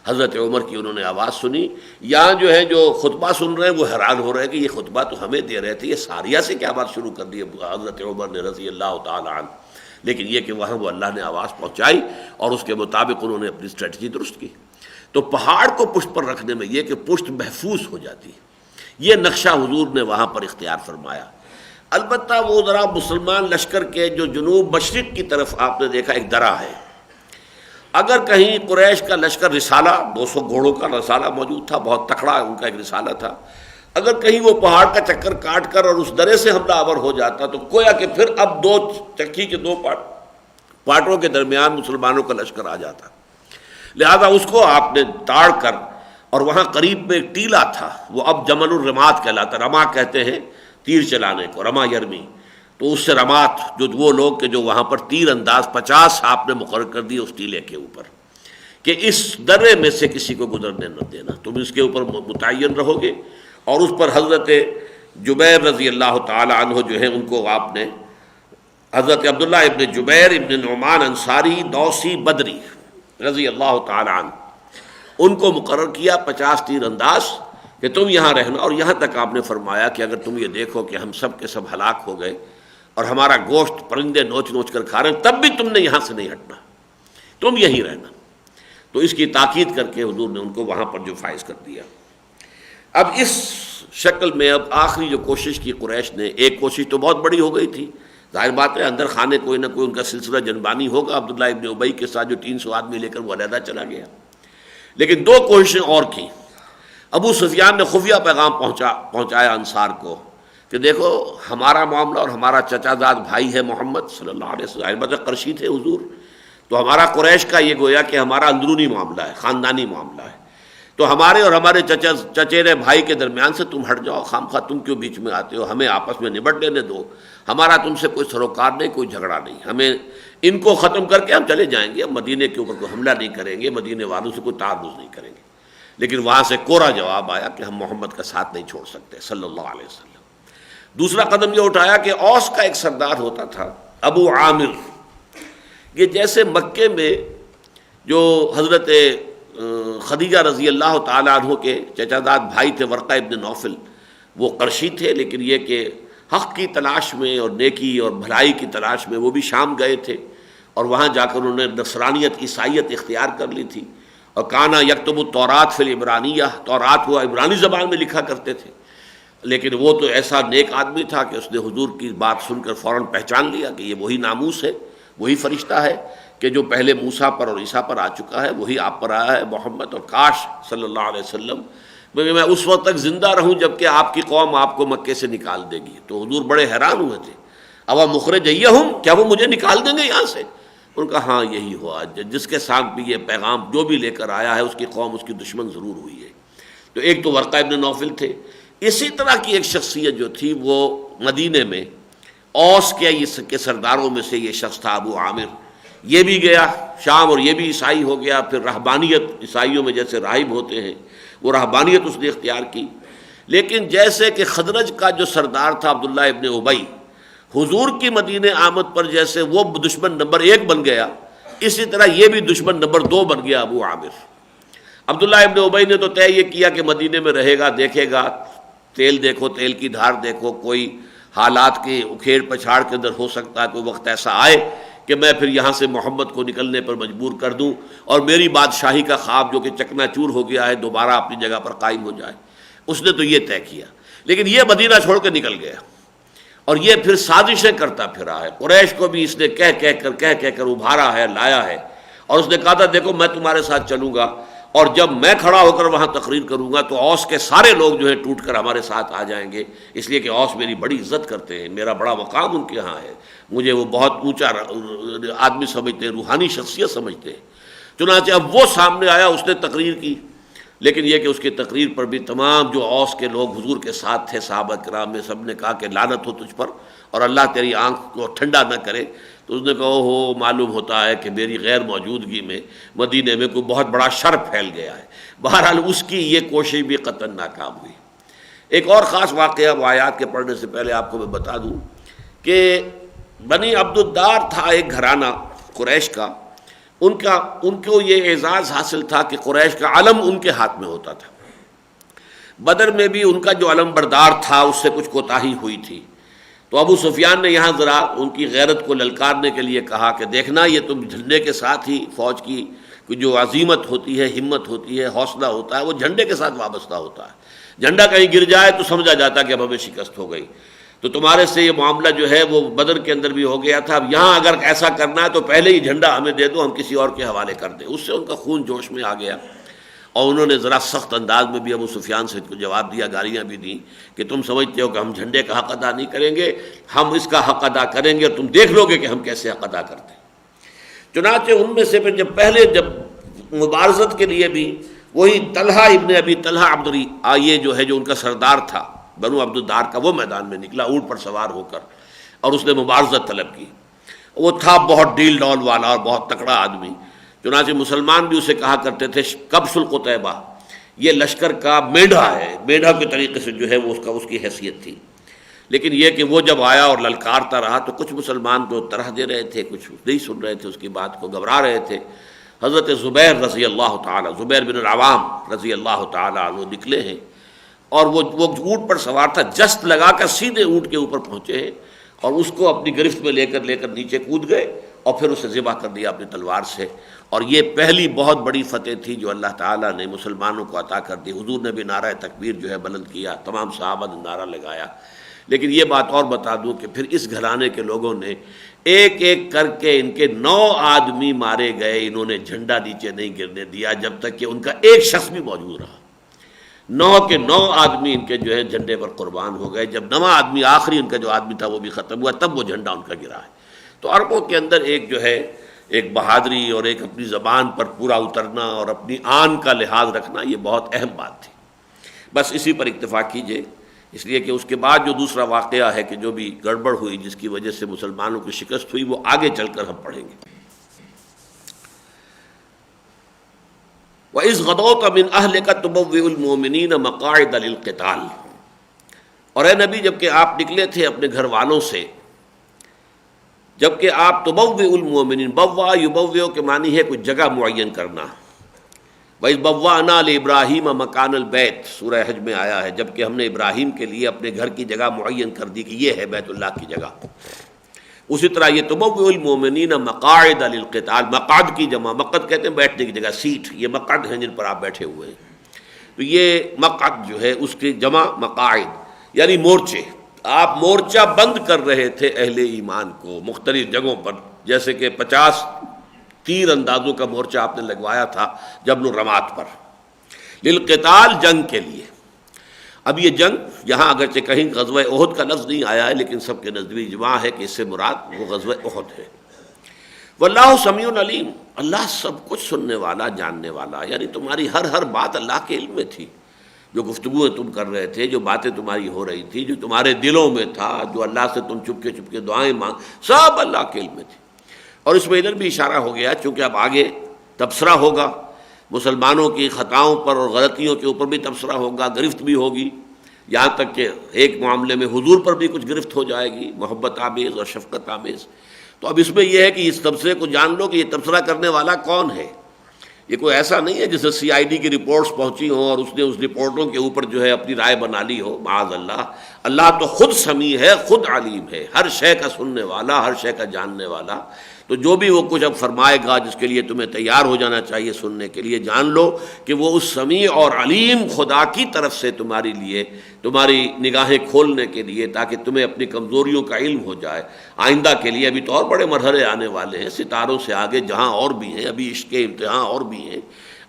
حضرت عمر کی انہوں نے آواز سنی. یہاں جو ہے جو خطبہ سن رہے ہیں وہ حیران ہو رہے ہیں کہ یہ خطبہ تو ہمیں دے رہے تھے، یہ ساریہ سے کیا بات شروع کر دی حضرت عمر نے رضی اللہ تعالیٰ عنہ. لیکن یہ کہ وہاں وہ اللہ نے آواز پہنچائی اور اس کے مطابق انہوں نے اپنی اسٹریٹجی درست کی. تو پہاڑ کو پشت پر رکھنے میں یہ کہ پشت محفوظ ہو جاتی ہے، یہ نقشہ حضور نے وہاں پر اختیار فرمایا. البتہ وہ ذرا مسلمان لشکر کے جو جنوب مشرق کی طرف آپ نے دیکھا ایک درہ ہے. اگر کہیں قریش کا لشکر رسالہ 200 گھوڑوں کا رسالہ موجود تھا، بہت تکڑا ان کا ایک رسالہ تھا، اگر کہیں وہ پہاڑ کا چکر کاٹ کر اور اس درے سے حملہ آور ہو جاتا تو گویا کہ پھر اب 2 چکی کے 2 پارٹوں کے درمیان مسلمانوں کا لشکر آ جاتا. لہذا اس کو آپ نے تاڑ کر، اور وہاں قریب میں ایک ٹیلا تھا، وہ اب جمل الرمات کہلاتا، رما کہتے ہیں تیر چلانے کو، رما یرمی. تو اس سے رمات جو وہ لوگ کہ جو وہاں پر تیر انداز 50 آپ نے مقرر کر دی اس ٹیلے کے اوپر کہ اس درے میں سے کسی کو گزرنے نہ دینا، تم اس کے اوپر متعین رہو گے. اور اس پر حضرت جبیر رضی اللہ تعالی عنہ جو ہے ان کو آپ نے، حضرت عبداللہ ابن جبیر ابن نعمان انصاری دوسی بدری رضی اللہ تعالی عنہ، ان کو مقرر کیا 50 تیر انداز کہ تم یہاں رہنا. اور یہاں تک آپ نے فرمایا کہ اگر تم یہ دیکھو کہ ہم سب کے سب ہلاک ہو گئے اور ہمارا گوشت پرندے نوچ نوچ کر کھا رہے ہیں، تب بھی تم نے یہاں سے نہیں ہٹنا، تم یہیں رہنا. تو اس کی تاکید کر کے حضور نے ان کو وہاں پر جو فائز کر دیا. اب اس شکل میں اب آخری جو کوشش کی قریش نے، ایک کوشش تو بہت بڑی ہو گئی تھی، ظاہر بات ہے اندر خانے کوئی نہ کوئی ان کا سلسلہ جنبانی ہوگا. عبداللہ ابن ابی کے ساتھ جو 300 آدمی لے کر وہ علیحدہ چلا گیا. لیکن 2 کوششیں اور کی. ابو سفیان نے خفیہ پیغام پہنچایا انصار کو کہ دیکھو ہمارا معاملہ اور ہمارا چچا زاد بھائی ہے محمد صلی اللہ علیہ وسلم، قرشی تھے حضور، تو ہمارا قریش کا یہ گویا کہ ہمارا اندرونی معاملہ ہے، خاندانی معاملہ ہے. تو ہمارے اور ہمارے چچیرے بھائی کے درمیان سے تم ہٹ جاؤ، خام خواہ تم کیوں بیچ میں آتے ہو، ہمیں آپس میں نبٹ لینے دو، ہمارا تم سے کوئی سروکار نہیں، کوئی جھگڑا نہیں، ہمیں ان کو ختم کر کے ہم چلے جائیں گے، ہم مدینے کے اوپر کوئی حملہ نہیں کریں گے، مدینے والوں سے کوئی تعرض نہیں کریں گے. لیکن وہاں سے کوڑا جواب آیا کہ ہم محمد کا ساتھ نہیں چھوڑ سکتے صلی اللہ علیہ وسلم. دوسرا قدم یہ اٹھایا کہ اوس کا ایک سردار ہوتا تھا ابو عامر، یہ جیسے مکے میں جو حضرت خدیجہ رضی اللہ تعالیٰ عنہ کے چچا زاد بھائی تھے ورقہ ابن نوفل، وہ قرشی تھے، لیکن یہ کہ حق کی تلاش میں اور نیکی اور بھلائی کی تلاش میں وہ بھی شام گئے تھے، اور وہاں جا کر انہوں نے نصرانیت عیسائیت اختیار کر لی تھی. اور کانا یکتب التوراۃ فی العبرانیہ، تورات وہ عبرانی زبان میں لکھا کرتے تھے. لیکن وہ تو ایسا نیک آدمی تھا کہ اس نے حضور کی بات سن کر فوراً پہچان لیا کہ یہ وہی ناموس ہے، وہی فرشتہ ہے کہ جو پہلے موسیٰ پر اور عیسیٰ پر آ چکا ہے، وہی آپ پر آیا ہے محمد. اور کاش صلی اللہ علیہ وسلم میں اس وقت تک زندہ رہوں جب کہ آپ کی قوم آپ کو مکے سے نکال دے گی۔ تو حضور بڑے حیران ہوئے تھے، اب مخرجیہم، کیا وہ مجھے نکال دیں گے یہاں سے؟ ان کا ہاں یہی ہوا، جس کے ساتھ بھی یہ پیغام جو بھی لے کر آیا ہے اس کی قوم اس کی دشمن ضرور ہوئی ہے۔ تو ایک تو ورقہ ابن نوفل تھے۔ اسی طرح کی ایک شخصیت جو تھی وہ مدینے میں اوس کے سرداروں میں سے یہ شخص تھا ابو عامر، یہ بھی گیا شام اور یہ بھی عیسائی ہو گیا۔ پھر رہبانیت، عیسائیوں میں جیسے راہب ہوتے ہیں وہ رہبانیت اس نے اختیار کی۔ لیکن جیسے کہ خزرج کا جو سردار تھا عبداللہ ابن ابی، حضور کی مدینے آمد پر جیسے وہ دشمن نمبر 1 بن گیا، اسی طرح یہ بھی دشمن نمبر 2 بن گیا ابو عامر۔ عبداللہ ابن ابی نے تو طے یہ کیا کہ مدینے میں رہے گا، دیکھے گا، تیل دیکھو، تیل کی دھار دیکھو، کوئی حالات کے اکھیڑ پچھاڑ کے اندر ہو سکتا ہے کوئی وقت ایسا آئے کہ میں پھر یہاں سے محمد کو نکلنے پر مجبور کر دوں اور میری بادشاہی کا خواب جو کہ چکنا چور ہو گیا ہے دوبارہ اپنی جگہ پر قائم ہو جائے۔ اس نے تو یہ طے کیا، لیکن یہ مدینہ چھوڑ کے نکل گیا اور یہ پھر سازشیں کرتا پھرا ہے۔ قریش کو بھی اس نے کہہ کر ابھارا ہے، لایا ہے، اور اس نے کہا تھا دیکھو میں تمہارے ساتھ چلوں گا، اور جب میں کھڑا ہو کر وہاں تقریر کروں گا تو اوس کے سارے لوگ جو ہیں ٹوٹ کر ہمارے ساتھ آ جائیں گے، اس لیے کہ اوس میری بڑی عزت کرتے ہیں، میرا بڑا مقام ان کے ہاں ہے، مجھے وہ بہت اونچا آدمی سمجھتے ہیں، روحانی شخصیت سمجھتے ہیں۔ چنانچہ اب وہ سامنے آیا، اس نے تقریر کی، لیکن یہ کہ اس کی تقریر پر بھی تمام جو اوس کے لوگ حضور کے ساتھ تھے، صحابہ کرام میں سب نے کہا کہ لعنت ہو تجھ پر اور اللہ تیری آنکھ کو ٹھنڈا نہ کرے۔ تو اس نے کہا ہو معلوم ہوتا ہے کہ میری غیر موجودگی میں مدینے میں کوئی بہت بڑا شر پھیل گیا ہے۔ بہرحال اس کی یہ کوشش بھی قطعاً ناکام ہوئی۔ ایک اور خاص واقعہ وہ آیات کے پڑھنے سے پہلے آپ کو میں بتا دوں کہ بنی عبد الدار تھا ایک گھرانہ قریش کا، ان کو یہ اعزاز حاصل تھا کہ قریش کا علم ان کے ہاتھ میں ہوتا تھا۔ بدر میں بھی ان کا جو علم بردار تھا اس سے کچھ کوتاہی ہوئی تھی، تو ابو سفیان نے یہاں ذرا ان کی غیرت کو للکارنے کے لیے کہا کہ دیکھنا یہ تم جھنڈے کے ساتھ ہی، فوج کی جو عظیمت ہوتی ہے، ہمت ہوتی ہے، حوصلہ ہوتا ہے، وہ جھنڈے کے ساتھ وابستہ ہوتا ہے۔ جھنڈا کہیں گر جائے تو سمجھا جاتا کہ اب ہمیں شکست ہو گئی۔ تو تمہارے سے یہ معاملہ جو ہے وہ بدر کے اندر بھی ہو گیا تھا، اب یہاں اگر ایسا کرنا ہے تو پہلے ہی جھنڈا ہمیں دے دو، ہم کسی اور کے حوالے کر دیں۔ اس سے ان کا خون جوش میں آ گیا اور انہوں نے ذرا سخت انداز میں بھی ابو سفیان سے جواب دیا، گالیاں بھی دیں کہ تم سمجھتے ہو کہ ہم جھنڈے کا حق ادا نہیں کریں گے، ہم اس کا حق ادا کریں گے اور تم دیکھ لو گے کہ ہم کیسے حق ادا کرتے ہیں۔ چنانچہ ان میں سے پھر جب مبارزت کے لیے بھی وہی طلحہ ابن ابی طلحہ عبدری یہ جو ہے جو ان کا سردار تھا بنو عبد الدار کا، وہ میدان میں نکلا اونٹ پر سوار ہو کر اور اس نے مبارزت طلب کی۔ وہ تھا بہت ڈیل ڈول والا اور بہت تکڑا آدمی، چنانچہ مسلمان بھی اسے کہا کرتے تھے کبش القتیبہ، یہ لشکر کا مینڈھا ہے، مینڈھا کے طریقے سے جو ہے وہ اس کی حیثیت تھی۔ لیکن یہ کہ وہ جب آیا اور للکارتا رہا تو کچھ مسلمان تو طرح دے رہے تھے، کچھ نہیں سن رہے تھے اس کی بات کو، گھبرا رہے تھے۔ حضرت زبیر رضی اللہ تعالیٰ، زبیر بن العوام رضی اللہ تعالیٰ عنہ نکلے ہیں اور وہ اونٹ پر سوار تھا، جست لگا کر سیدھے اونٹ کے اوپر پہنچے ہیں اور اس کو اپنی گرفت میں لے کر نیچے کود گئے اور پھر اسے ذبح کر دیا اپنی تلوار سے۔ اور یہ پہلی بہت بڑی فتح تھی جو اللہ تعالیٰ نے مسلمانوں کو عطا کر دی۔ حضور نے بھی نعرہ تکبیر جو ہے بلند کیا، تمام صحابہ نے نعرہ لگایا۔ لیکن یہ بات اور بتا دوں کہ پھر اس گھرانے کے لوگوں نے ایک ایک کر کے ان کے 9 آدمی مارے گئے، انہوں نے جھنڈا نیچے نہیں گرنے دیا جب تک کہ ان کا ایک شخص بھی موجود رہا۔ 9 کے 9 آدمی ان کے جو ہے جھنڈے پر قربان ہو گئے۔ جب 9واں آدمی، آخری ان کا جو آدمی تھا وہ بھی ختم ہوا، تب وہ جھنڈا ان کا گرا ہے۔ تو عربوں کے اندر ایک جو ہے ایک بہادری اور ایک اپنی زبان پر پورا اترنا اور اپنی آن کا لحاظ رکھنا، یہ بہت اہم بات تھی۔ بس اسی پر اکتفا کیجئے، اس لیے کہ اس کے بعد جو دوسرا واقعہ ہے کہ جو بھی گڑبڑ ہوئی جس کی وجہ سے مسلمانوں کی شکست ہوئی، وہ آگے چل کر ہم پڑھیں گے۔ وَإِذْ غَدَوْتَ مِنْ أَهْلِكَ تُبَوِّئُ الْمُؤْمِنِينَ مَقَاعِدَ لِلْقِتَالِ، اور اے نبی جب کہ آپ نکلے تھے اپنے گھر والوں سے، جب کہ آپ تبوّئ المؤمنین، بوا یبوّئ کے معنی ہے کوئی جگہ معین کرنا۔ وَإِذْ بَوَّأْنَا لِإِبْرَاهِيمَ مَكَانَ الْبَيْتِ، سورہ حج میں آیا ہے، جب کہ ہم نے ابراہیم کے لیے اپنے گھر کی جگہ معین کر دی کہ یہ ہے بیت اللہ کی جگہ۔ اسی طرح یہ تبوّئ المؤمنین مقاعد للقتال، مقعد کی جمع، مقعد کہتے ہیں بیٹھنے کی جگہ، سیٹ، یہ مقعد ہیں جن پر آپ بیٹھے ہوئے ہیں۔ تو یہ مقعد جو ہے اس کی جمع مقاعد یعنی مورچے۔ آپ مورچہ بند کر رہے تھے اہل ایمان کو مختلف جگہوں پر، جیسے کہ 50 تیر اندازوں کا مورچہ آپ نے لگوایا تھا جبل الرمات پر۔ للقتال، جنگ کے لیے۔ اب یہ جنگ یہاں اگرچہ کہیں غزوہ احد کا لفظ نہیں آیا ہے، لیکن سب کے نزدیک اجماع ہے کہ اس سے مراد وہ غزوہ احد ہے۔ واللہ سمیع علیم، اللہ سب کچھ سننے والا، جاننے والا، یعنی تمہاری ہر بات اللہ کے علم میں تھی، جو گفتگویں تم کر رہے تھے، جو باتیں تمہاری ہو رہی تھی، جو تمہارے دلوں میں تھا، جو اللہ سے تم چپکے چپکے دعائیں مانگ، سب اللہ کے علم میں تھی۔ اور اس میں ادھر بھی اشارہ ہو گیا، چونکہ اب آگے تبصرہ ہوگا مسلمانوں کی خطاؤں پر اور غلطیوں کے اوپر بھی تبصرہ ہوگا، گرفت بھی ہوگی، یہاں تک کہ ایک معاملے میں حضور پر بھی کچھ گرفت ہو جائے گی، محبت آمیز اور شفقت آمیز۔ تو اب اس میں یہ ہے کہ اس تبصرے کو جان لو کہ یہ تبصرہ کرنے والا کون ہے۔ یہ کوئی ایسا نہیں ہے جیسے CID کی رپورٹس پہنچی ہوں اور اس نے اس رپورٹوں کے اوپر جو ہے اپنی رائے بنا لی ہو، معاذ اللہ۔ اللہ تو خود سمیع ہے، خود علیم ہے، ہر شے کا سننے والا، ہر شے کا جاننے والا۔ تو جو بھی وہ کچھ اب فرمائے گا جس کے لیے تمہیں تیار ہو جانا چاہیے سننے کے لیے، جان لو کہ وہ اس سمیع اور علیم خدا کی طرف سے تمہاری لیے، تمہاری نگاہیں کھولنے کے لیے، تاکہ تمہیں اپنی کمزوریوں کا علم ہو جائے آئندہ کے لیے۔ ابھی تو اور بڑے مرحلے آنے والے ہیں، ستاروں سے آگے جہاں اور بھی ہیں، ابھی عشق کے امتحان اور بھی ہیں۔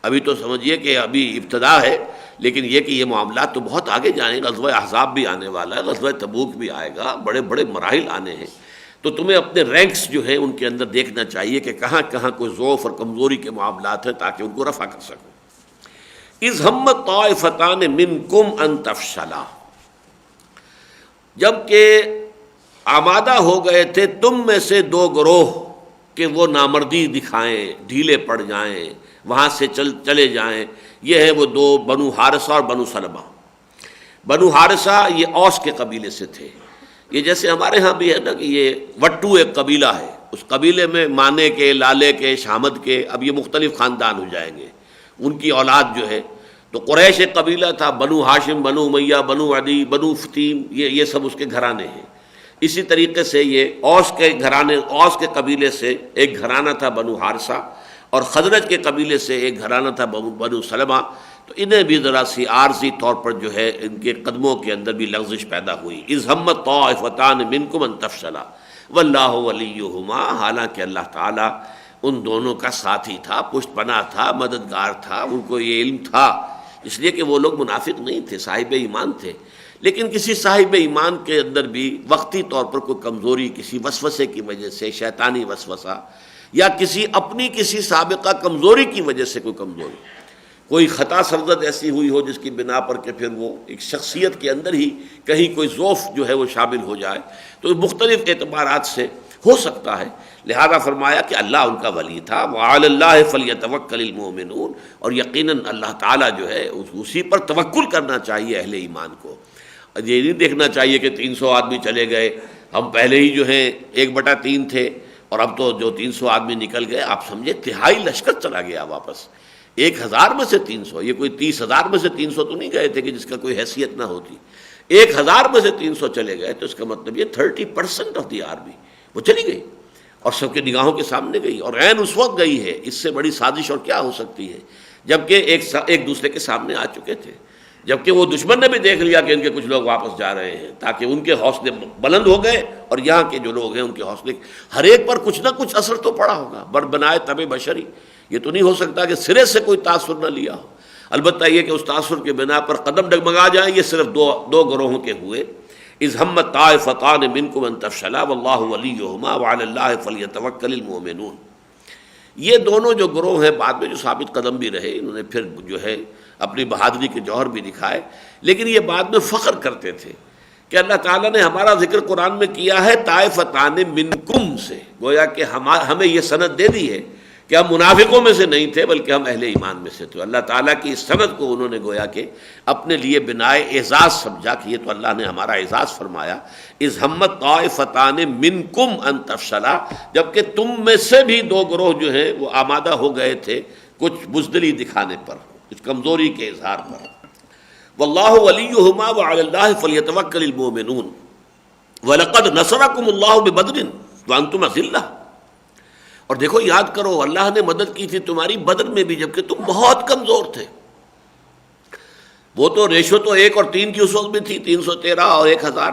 ابھی تو سمجھیے کہ ابھی ابتدا ہے، لیکن یہ کہ یہ معاملات تو بہت آگے جائیں گے۔ غزوہ احزاب بھی آنے والا ہے، غزوہ تبوک بھی آئے گا، بڑے بڑے مراحل آنے ہیں۔ تو تمہیں اپنے رینکس جو ہیں ان کے اندر دیکھنا چاہیے کہ کہاں کہاں کوئی ضعف اور کمزوری کے معاملات ہیں، تاکہ ان کو رفع کر سکو۔ اذ ہمت طائفتان منکم ان تفشلا، جب کہ آمادہ ہو گئے تھے تم میں سے دو گروہ کہ وہ نامردی دکھائیں، ڈھیلے پڑ جائیں، وہاں سے چلے جائیں۔ یہ ہے وہ دو، بنو حارثہ اور بنو سلمہ۔ بنو حارثہ یہ اوس کے قبیلے سے تھے۔ یہ جیسے ہمارے ہاں بھی ہے نا کہ یہ وٹو ایک قبیلہ ہے، اس قبیلے میں مانے کے، لالے کے، شامد کے، اب یہ مختلف خاندان ہو جائیں گے، ان کی اولاد جو ہے۔ تو قریش ایک قبیلہ تھا، بنو ہاشم، بنو امیہ، بنو عدی، بنو فتیم، یہ سب اس کے گھرانے ہیں۔ اسی طریقے سے یہ اوس کے گھرانے، اوس کے قبیلے سے ایک گھرانہ تھا بنو حارثہ، اور خزرج کے قبیلے سے ایک گھرانہ تھا بنو سلمہ۔ تو انہیں بھی ذرا سی عارضی طور پر جو ہے ان کے قدموں کے اندر بھی لغزش پیدا ہوئی۔ اذ ہمت طائفتان منکم ان تفشلا واللہ ولیہما، حالانکہ اللہ تعالیٰ ان دونوں کا ساتھی تھا، پشت پناہ تھا، مددگار تھا، ان کو یہ علم تھا، اس لیے کہ وہ لوگ منافق نہیں تھے، صاحب ایمان تھے۔ لیکن کسی صاحب ایمان کے اندر بھی وقتی طور پر کوئی کمزوری، کسی وسوسے کی وجہ سے، شیطانی وسوسہ، یا کسی سابقہ کمزوری کی وجہ سے کوئی کمزوری، کوئی خطا سرزد ایسی ہوئی ہو جس کی بنا پر کہ پھر وہ ایک شخصیت کے اندر ہی کہیں کوئی ضعف جو ہے وہ شامل ہو جائے، تو مختلف اعتبارات سے ہو سکتا ہے۔ لہذا فرمایا کہ اللہ ان کا ولی تھا، وعلی اللہ فلیتوکل المؤمنون، اور یقیناً اللہ تعالیٰ جو ہے اسی پر توکل کرنا چاہیے اہل ایمان کو۔ یہ نہیں دیکھنا چاہیے کہ 300 آدمی چلے گئے، ہم پہلے ہی جو ہیں 1/3 تھے اور اب تو جو 300 آدمی نکل گئے، آپ سمجھے تہائی لشکر چلا گیا واپس۔ 1000 میں سے 300، یہ کوئی 30,000 میں سے 300 تو نہیں گئے تھے کہ جس کا کوئی حیثیت نہ ہوتی۔ 1000 میں سے 300 چلے گئے تو اس کا مطلب یہ 30% آف دی آرمی وہ چلی گئی اور سب کے نگاہوں کے سامنے گئی، اور عین اس وقت گئی ہے۔ اس سے بڑی سازش اور کیا ہو سکتی ہے، جبکہ ایک دوسرے کے سامنے آ چکے تھے، جبکہ وہ دشمن نے بھی دیکھ لیا کہ ان کے کچھ لوگ واپس جا رہے ہیں، تاکہ ان کے حوصلے بلند ہو گئے، اور یہاں کے جو لوگ ہیں ان کے حوصلے، ہر ایک پر کچھ نہ کچھ اثر تو پڑا ہوگا۔ بر بنائے تب بشری، یہ تو نہیں ہو سکتا کہ سرے سے کوئی تاثر نہ لیا ہو۔ البتہ یہ کہ اس تاثر کے بنا پر قدم ڈگمگا جائیں، یہ صرف دو گروہوں کے ہوئے۔ اذ ہمت طائفتان منکم ان تفشلا واللہ ولیہما وعلی اللہ فلیتوکل المؤمنون۔ یہ دونوں جو گروہ ہیں بعد میں جو ثابت قدم بھی رہے، انہوں نے پھر جو ہے اپنی بہادری کے جوہر بھی دکھائے، لیکن یہ بعد میں فخر کرتے تھے کہ اللہ تعالیٰ نے ہمارا ذکر قرآن میں کیا ہے طائفتان منکم سے، گویا کہ ہمیں یہ سند دے دی ہے کہ ہم منافقوں میں سے نہیں تھے بلکہ ہم اہل ایمان میں سے تھے۔ اللہ تعالیٰ کی اس سند کو انہوں نے گویا کہ اپنے لیے بنائے اعزاز سمجھا کہ یہ تو اللہ نے ہمارا اعزاز فرمایا۔ اذ ہمت طائفتان منکم ان تفشلا، جبکہ تم میں سے بھی دو گروہ جو ہیں وہ آمادہ ہو گئے تھے کچھ بزدلی دکھانے پر، کچھ کمزوری کے اظہار پر۔ واللہ ولیہما وعلی اللہ فلیتوکل المؤمنون ولقد نصرکم اللہ ببدر وانتم اذلہ۔ اور دیکھو یاد کرو، اللہ نے مدد کی تھی تمہاری بدر میں بھی جبکہ تم بہت کمزور تھے۔ وہ تو ریشو تو 1 اور 3 کی اس وقت بھی تھی، 313 اور 1000،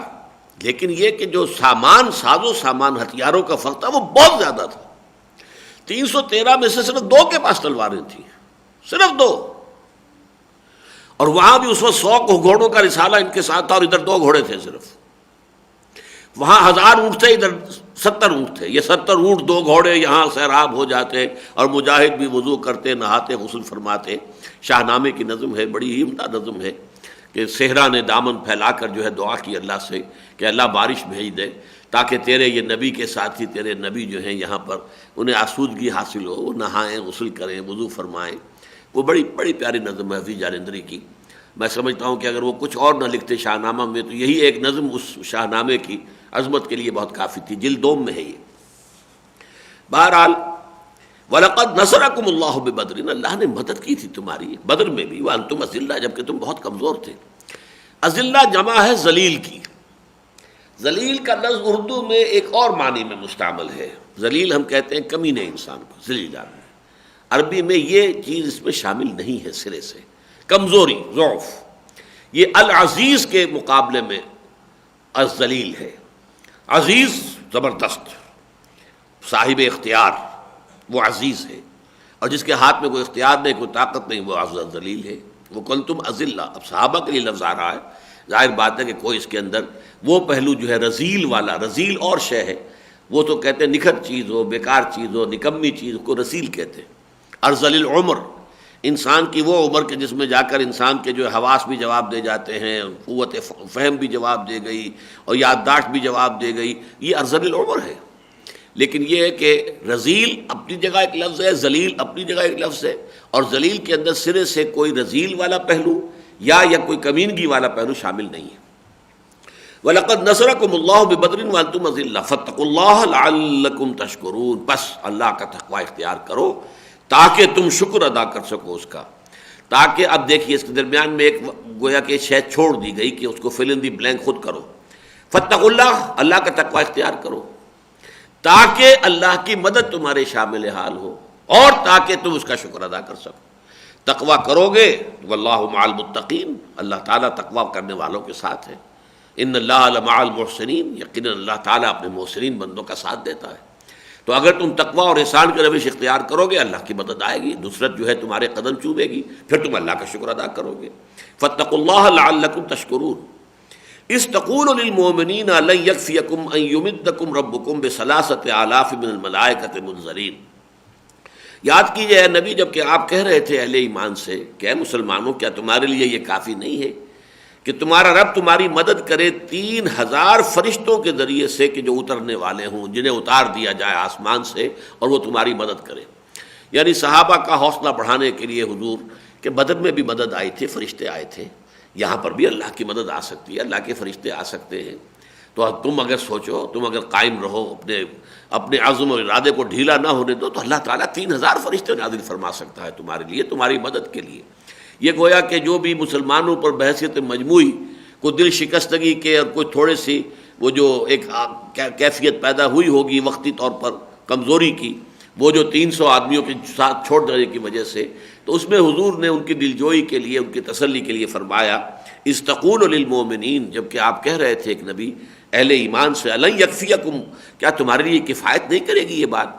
لیکن یہ کہ جو ساز و سامان ہتھیاروں کا فرق تھا وہ بہت زیادہ تھا۔ 313 میں سے صرف 2 کے پاس تلواریں تھیں، صرف 2۔ اور وہاں بھی اس وقت 100 گھوڑوں کا رسالہ ان کے ساتھ تھا اور ادھر 2 گھوڑے تھے صرف. وہاں 1000 اونٹ تھے، ادھر 70 اونٹ تھے. یہ 70 اونٹ 2 گھوڑے یہاں سیراب ہو جاتے اور مجاہد بھی وضو کرتے، نہاتے، غسل فرماتے. شاہنامے کی نظم ہے، بڑی ہی عمدہ نظم ہے کہ صحرا نے دامن پھیلا کر جو ہے دعا کی اللہ سے کہ اللہ بارش بھیج دے تاکہ تیرے یہ نبی کے ساتھی، تیرے نبی جو ہیں یہاں پر انہیں آسودگی حاصل ہو، وہ نہائیں، غسل کریں، وضو فرمائیں. وہ بڑی بڑی پیاری نظم ہے حفیظ جالندری کی. میں سمجھتا ہوں کہ اگر وہ کچھ اور نہ لکھتے شاہنامہ میں تو یہی ایک نظم اس شاہنامے کی عظمت کے لیے بہت کافی تھی. جلد 2 میں ہے یہ. بہرحال وَلَقَدْ نَصَرَكُمُ اللَّهُ بِبَدْرٍ، اللہ نے مدد کی تھی تمہاری بدر میں بھی. وَأَنْتُمْ أَذِلَّةٌ، جبکہ تم بہت کمزور تھے. اذلہ جمع ہے ذلیل کی. ذلیل کا لفظ اردو میں ایک اور معنی میں مستعمل ہے. ذلیل ہم کہتے ہیں کمینے انسان کو، ذلیل آدمی. عربی میں یہ چیز اس میں شامل نہیں ہے سرے سے. کمزوری، ضعف. یہ العزیز کے مقابلے میں الذلیل ہے. عزیز زبردست، صاحب اختیار، وہ عزیز ہے. اور جس کے ہاتھ میں کوئی اختیار نہیں، کوئی طاقت نہیں، وہ ذلیل ہے. وہ کنتم اذلہ، اب صحابہ کے لیے لفظ آ رہا ہے. ظاہر بات ہے کہ کوئی اس کے اندر وہ پہلو جو ہے رذیل والا، رذیل اور شے ہے. وہ تو کہتے ہیں نکھر چیز ہو، بیکار چیز ہو، نکمی چیز کو رذیل کہتے ہیں. ارذل العمر، انسان کی وہ عمر کہ جس میں جا کر انسان کے جو حواس بھی جواب دے جاتے ہیں، قوت فہم بھی جواب دے گئی اور یادداشت بھی جواب دے گئی، یہ ارذل العمر ہے. لیکن یہ ہے کہ رذیل اپنی جگہ ایک لفظ ہے، ذلیل اپنی جگہ ایک لفظ ہے. اور ذلیل کے اندر سرے سے کوئی رذیل والا پہلو یا کوئی کمینگی والا پہلو شامل نہیں ہے. وَلَقَدْ نَصَرَكُمُ اللَّهُ بِبَدْرٍ وَأَنْتُمْ أَذِلَّةٌ فَاتَّقُوا اللَّهَ لَعَلَّكُمْ تَشْكُرُونَ، بس اللہ کا تقوی اختیار کرو تاکہ تم شکر ادا کر سکو اس کا. تاکہ اب دیکھیے اس کے درمیان میں ایک گویا کہ شے چھوڑ دی گئی کہ اس کو فل ان دی بلینک خود کرو. فَاتَّقُوا اللَّهَ، اللہ کا تقوی اختیار کرو تاکہ اللہ کی مدد تمہارے شامل حال ہو اور تاکہ تم اس کا شکر ادا کر سکو. تقوی کرو گے واللہ مع المتقین، اللہ تعالیٰ تقوی کرنے والوں کے ساتھ ہے. ان اللہ لمع المحسنین، یقیناً اللہ تعالیٰ اپنے محسنین بندوں کا ساتھ دیتا ہے. تو اگر تم تقوی اور احسان کی روش اختیار کرو گے اللہ کی مدد آئے گی، نصرت جو ہے تمہارے قدم چومے گی، پھر تم اللہ کا شکر ادا کرو گے. فاتقوا اللہ لعلکم تشکرون. اذ تقول للمؤمنین لن یکفیکم ان یمدکم ربکم بثلاثۃ آلاف من الملائکۃ منزلین. یاد کیجئے اے نبی جب کہ آپ کہہ رہے تھے اہل ایمان سے کہ اے مسلمانوں، کیا تمہارے لیے یہ کافی نہیں ہے کہ تمہارا رب تمہاری مدد کرے 3000 فرشتوں کے ذریعے سے کہ جو اترنے والے ہوں، جنہیں اتار دیا جائے آسمان سے اور وہ تمہاری مدد کرے. یعنی صحابہ کا حوصلہ بڑھانے کے لیے حضور کہ بدر میں بھی مدد آئی تھی، فرشتے آئے تھے، یہاں پر بھی اللہ کی مدد آ سکتی ہے، اللہ کے فرشتے آ سکتے ہیں. تو تم اگر سوچو، تم اگر قائم رہو، اپنے عزم اور ارادے کو ڈھیلا نہ ہونے دو، تو اللہ تعالیٰ 3000 فرشتے نازل فرما سکتا ہے تمہارے لیے، تمہاری مدد کے لیے. یہ گویا کہ جو بھی مسلمانوں پر بحثیت مجموعی کوئی دل شکستگی کے اور کوئی تھوڑے سی وہ جو ایک کیفیت پیدا ہوئی ہوگی وقتی طور پر کمزوری کی، وہ جو 300 آدمیوں کے ساتھ چھوڑ دینے کی وجہ سے، تو اس میں حضور نے ان کی دلجوئی کے لیے، ان کی تسلی کے لیے فرمایا اذ تقول للمؤمنین، جب کہ آپ کہہ رہے تھے ایک نبی اہل ایمان سے لن یکفیکم، کیا تمہارے لیے کفایت نہیں کرے گی یہ بات،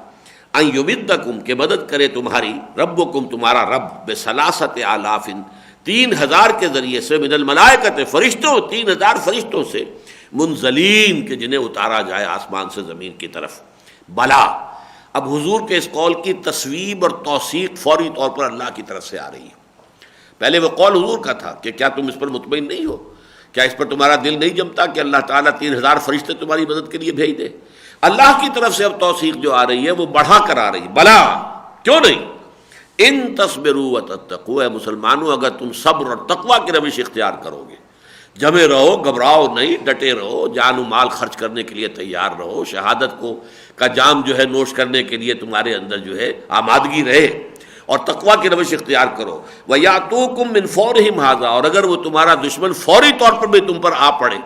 ان یمدکم، کہ مدد کرے تمہاری ربکم، تمہارا رب، بثلاثۃ آلاف، 3000 کے ذریعے سے، من الملائکۃ، فرشتوں، 3000 فرشتوں سے، منزلین، کہ جنہیں اتارا جائے آسمان سے زمین کی طرف. بلا، اب حضور کے اس قول کی تصویب اور توثیق فوری طور پر اللہ کی طرف سے آ رہی ہے. پہلے وہ قول حضور کا تھا کہ کیا تم اس پر مطمئن نہیں ہو، کیا اس پر تمہارا دل نہیں جمتا کہ اللہ تعالیٰ 3000 فرشتے تمہاری مدد کے لیے بھیج دے. اللہ کی طرف سے اب توثیق جو آ رہی ہے وہ بڑھا کر آ رہی ہے. بلا، کیوں نہیں، ان تصبروا وتتقوا، مسلمانوں اگر تم صبر اور تقوی کی روش اختیار کرو گے، جمے رہو، گھبراؤ نہیں، ڈٹے رہو، جان و مال خرچ کرنے کے لیے تیار رہو، شہادت کا جام جو ہے نوش کرنے کے لیے تمہارے اندر جو ہے آمادگی رہے، اور تقوی کی روش اختیار کرو. وَيَأْتُوكُم مِّن فَوْرِهِمْ هَٰذَا، اور اگر وہ تمہارا دشمن فوری طور پر بھی تم پر آ پڑے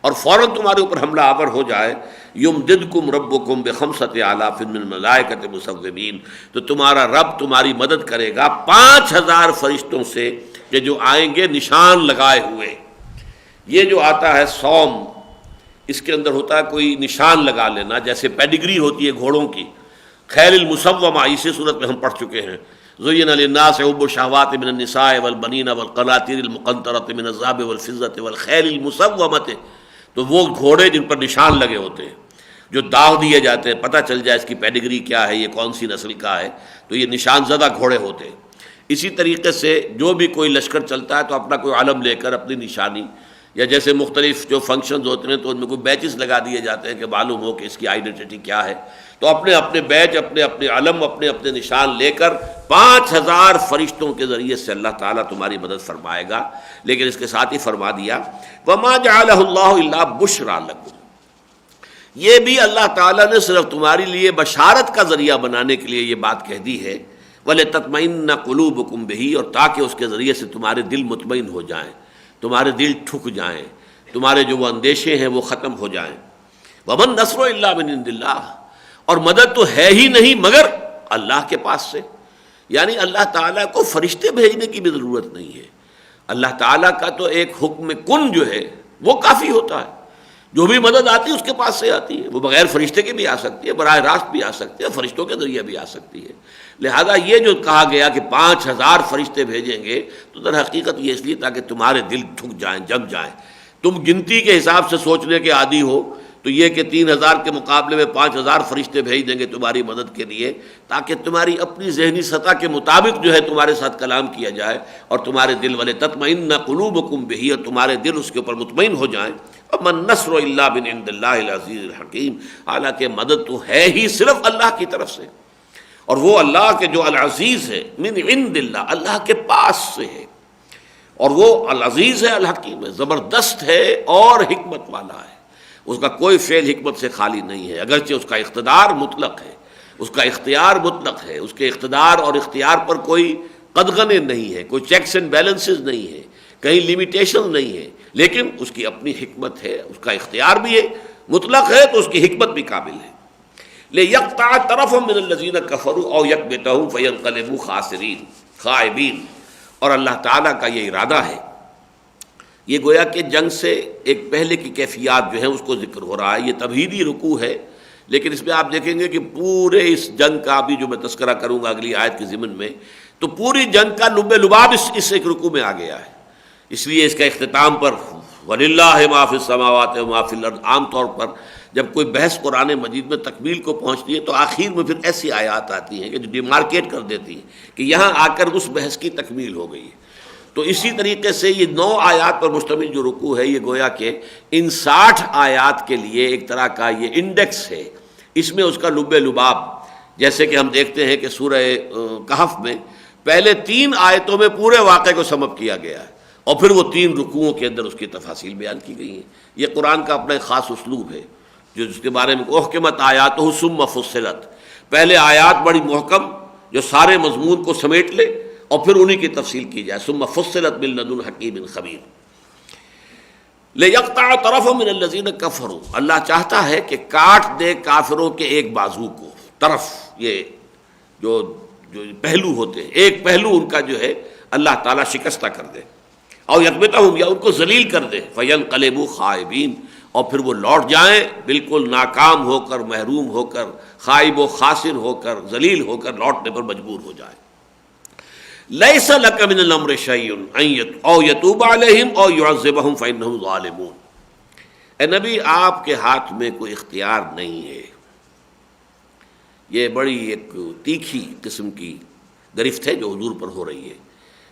اور فوراً تمہارے اوپر حملہ آور ہو جائے، یمددکم ربکم بخمسۃ آلاف من الملائکۃ مسومین، تو تمہارا رب تمہاری مدد کرے گا 5000 فرشتوں سے کہ جو آئیں گے نشان لگائے ہوئے. یہ جو آتا ہے سوم، اس کے اندر ہوتا ہے کوئی نشان لگا لینا، جیسے پیڈگری ہوتی ہے گھوڑوں کی، خیل المسومہ، اسی صورت میں ہم پڑھ چکے ہیں زُيِّنَ لِلنَّاسِ حُبُّ الشَّهَوَاتِ مِنَ النِّسَاءِ وَالْبَنِينَ وَالْقَنَاطِيرِ الْمُقَنطَرَةِ مِنَ الذَّهَبِ وَالْفِضَّةِ وَالْخَيْلِ الْمُسَوَّمَةِ، تو وہ گھوڑے جن پر نشان لگے ہوتے ہیں، جو داغ دیے جاتے ہیں، پتہ چل جائے اس کی پیڈگری کیا ہے، یہ کون سی نسل کا ہے، تو یہ نشان زدہ گھوڑے ہوتے ہیں۔ اسی طریقے سے جو بھی کوئی لشکر چلتا ہے تو اپنا کوئی علم لے کر اپنی نشانی، یا جیسے مختلف جو فنکشنز ہوتے ہیں تو ان میں کوئی بیچز لگا دیے جاتے ہیں کہ معلوم ہو کہ اس کی آئیڈینٹی کیا ہے، تو اپنے اپنے بیچ، اپنے اپنے علم، اپنے اپنے نشان لے کر 5000 فرشتوں کے ذریعے سے اللہ تعالیٰ تمہاری مدد فرمائے گا۔ لیکن اس کے ساتھ ہی فرما دیا وَمَا جَعَلَهُ اللَّهُ إِلَّا بُشْرَىٰ لَكُمْ، یہ بھی اللہ تعالیٰ نے صرف تمہاری لیے بشارت کا ذریعہ بنانے کے لیے یہ بات کہہ دی ہے، وَلِتَطْمَئِنَّ قُلُوبُكُمْ بِهِ، اور تاکہ اس کے ذریعے سے تمہارے دل مطمئن ہو جائیں، تمہارے دل ٹھک جائیں، تمہارے جو وہ اندیشے ہیں وہ ختم ہو جائیں۔ وَمَا النَّصْرُ إِلَّا مِنْ عِنْدِ اللَّهِ، اور مدد تو ہے ہی نہیں مگر اللہ کے پاس سے، یعنی اللہ تعالیٰ کو فرشتے بھیجنے کی بھی ضرورت نہیں ہے۔ اللہ تعالیٰ کا تو ایک حکم کن جو ہے وہ کافی ہوتا ہے، جو بھی مدد آتی ہے اس کے پاس سے آتی ہے، وہ بغیر فرشتے کے بھی آ سکتی ہے، براہ راست بھی آ سکتی ہے، فرشتوں کے ذریعے بھی آ سکتی ہے۔ لہذا یہ جو کہا گیا کہ 5000 فرشتے بھیجیں گے، تو در حقیقت یہ اس لیے تاکہ تمہارے دل ٹھک جائیں، جم جائیں۔ تم گنتی کے حساب سے سوچنے کے عادی ہو تو یہ کہ 3000 کے مقابلے میں 5000 فرشتے بھیج دیں گے تمہاری مدد کے لیے، تاکہ تمہاری اپنی ذہنی سطح کے مطابق جو ہے تمہارے ساتھ کلام کیا جائے، اور تمہارے دل وَلِتَطْمَئِنَّ قُلُوبُكُمْ بِهِ، اور تمہارے دل اس کے اوپر مطمئن ہو جائیں۔ وَمَا النَّصْرُ إِلَّا مِنْ عِنْدِ اللَّهِ الْعَزِيزِ الْحَكِيمِ، حالانکہ مدد تو ہے ہی صرف اللہ کی طرف سے، اور وہ اللہ کے جو العزیز ہے، من عند اللہ، اللہ کے پاس سے ہے، اور وہ العزیز ہے، الحکیم ہے، زبردست ہے اور حکمت والا ہے۔ اس کا کوئی فعل حکمت سے خالی نہیں ہے، اگرچہ اس کا اقتدار مطلق ہے، اس کا اختیار مطلق ہے، اس کے اقتدار اور اختیار پر کوئی قدغنیں نہیں ہے، کوئی چیکس اینڈ بیلنسز نہیں ہے، کہیں لمیٹیشن نہیں ہے، لیکن اس کی اپنی حکمت ہے، اس کا اختیار بھی ہے، مطلق ہے تو اس کی حکمت بھی کامل ہے۔ لِيَقْطَعَ طَرَفًا مِّنَ الَّذِينَ كَفَرُوا أَوْ يَكْبِتَهُمْ فَيَنقَلِبُوا خَائِبِينَ، اور اللہ تعالیٰ کا یہ ارادہ ہے، یہ گویا کہ جنگ سے ایک پہلے کی کیفیات جو ہیں اس کو ذکر ہو رہا ہے، یہ تمہیدی رکوع ہے، لیکن اس میں آپ دیکھیں گے کہ پورے اس جنگ کا بھی جو میں تذکرہ کروں گا اگلی آیت کے ضمن میں، تو پوری جنگ کا لب لباب اس ایک رکوع میں آ گیا ہے۔ اس لیے اس کا اختتام پر وَلِلَّهِ مَا فِي السَّمَاوَاتِ وَمَا فِي الْأَرْضِ، عام طور پر جب کوئی بحث قرآن مجید میں تکمیل کو پہنچتی ہے تو آخر میں پھر ایسی آیات آتی ہیں کہ جو ڈیمارکیٹ کر دیتی ہیں کہ یہاں آ کر اس بحث کی تکمیل ہو گئی ہے۔ تو اسی طریقے سے یہ 9 آیات پر مشتمل جو رکوع ہے، یہ گویا کہ ان 60 آیات کے لیے ایک طرح کا یہ انڈیکس ہے، اس میں اس کا لب لباب، جیسے کہ ہم دیکھتے ہیں کہ سورہ کہف میں پہلے 3 آیتوں میں پورے واقعے کو سم اپ کیا گیا ہے، اور پھر وہ 3 رکوعوں کے اندر اس کی تفاصیل بیان کی گئی ہیں۔ یہ قرآن کا اپنا ایک خاص اسلوب ہے، جو جس کے بارے میں احکمت آیاتہ ثم فصلت، پہلے آیات بڑی محکم جو سارے مضمون کو سمیٹ لے اور پھر انہی کی تفصیل کی جائے، ثم فصلت من لدن حکیم خبیر۔ لِيَقْطَعَ طَرَفًا مِّنَ الَّذِينَ كَفَرُوا، اللہ چاہتا ہے کہ کاٹ دے کافروں کے ایک بازو کو، طرف یہ جو پہلو ہوتے ہیں، ایک پہلو ان کا جو ہے اللہ تعالیٰ شکستہ کر دے، اور یکبتہم، یا ان کو ذلیل کر دے، فَيَنْقَلِبُوا خَائِبِينَ، اور پھر وہ لوٹ جائیں بالکل ناکام ہو کر، محروم ہو کر، خائب و خاسر ہو کر، ذلیل ہو کر لوٹنے پر مجبور ہو جائیں۔ لَيْسَ لَكَ مِنَ الْأَمْرِ شَيْءٌ أَوْ يَتُوبَ عَلَيْهِمْ أَوْ يُعَذِّبَهُمْ فَإِنَّهُمْ ظَالِمُونَ، اے نبی آپ کے ہاتھ میں کوئی اختیار نہیں ہے۔ یہ بڑی ایک تیکھی قسم کی گرفت ہے جو حضور پر ہو رہی ہے۔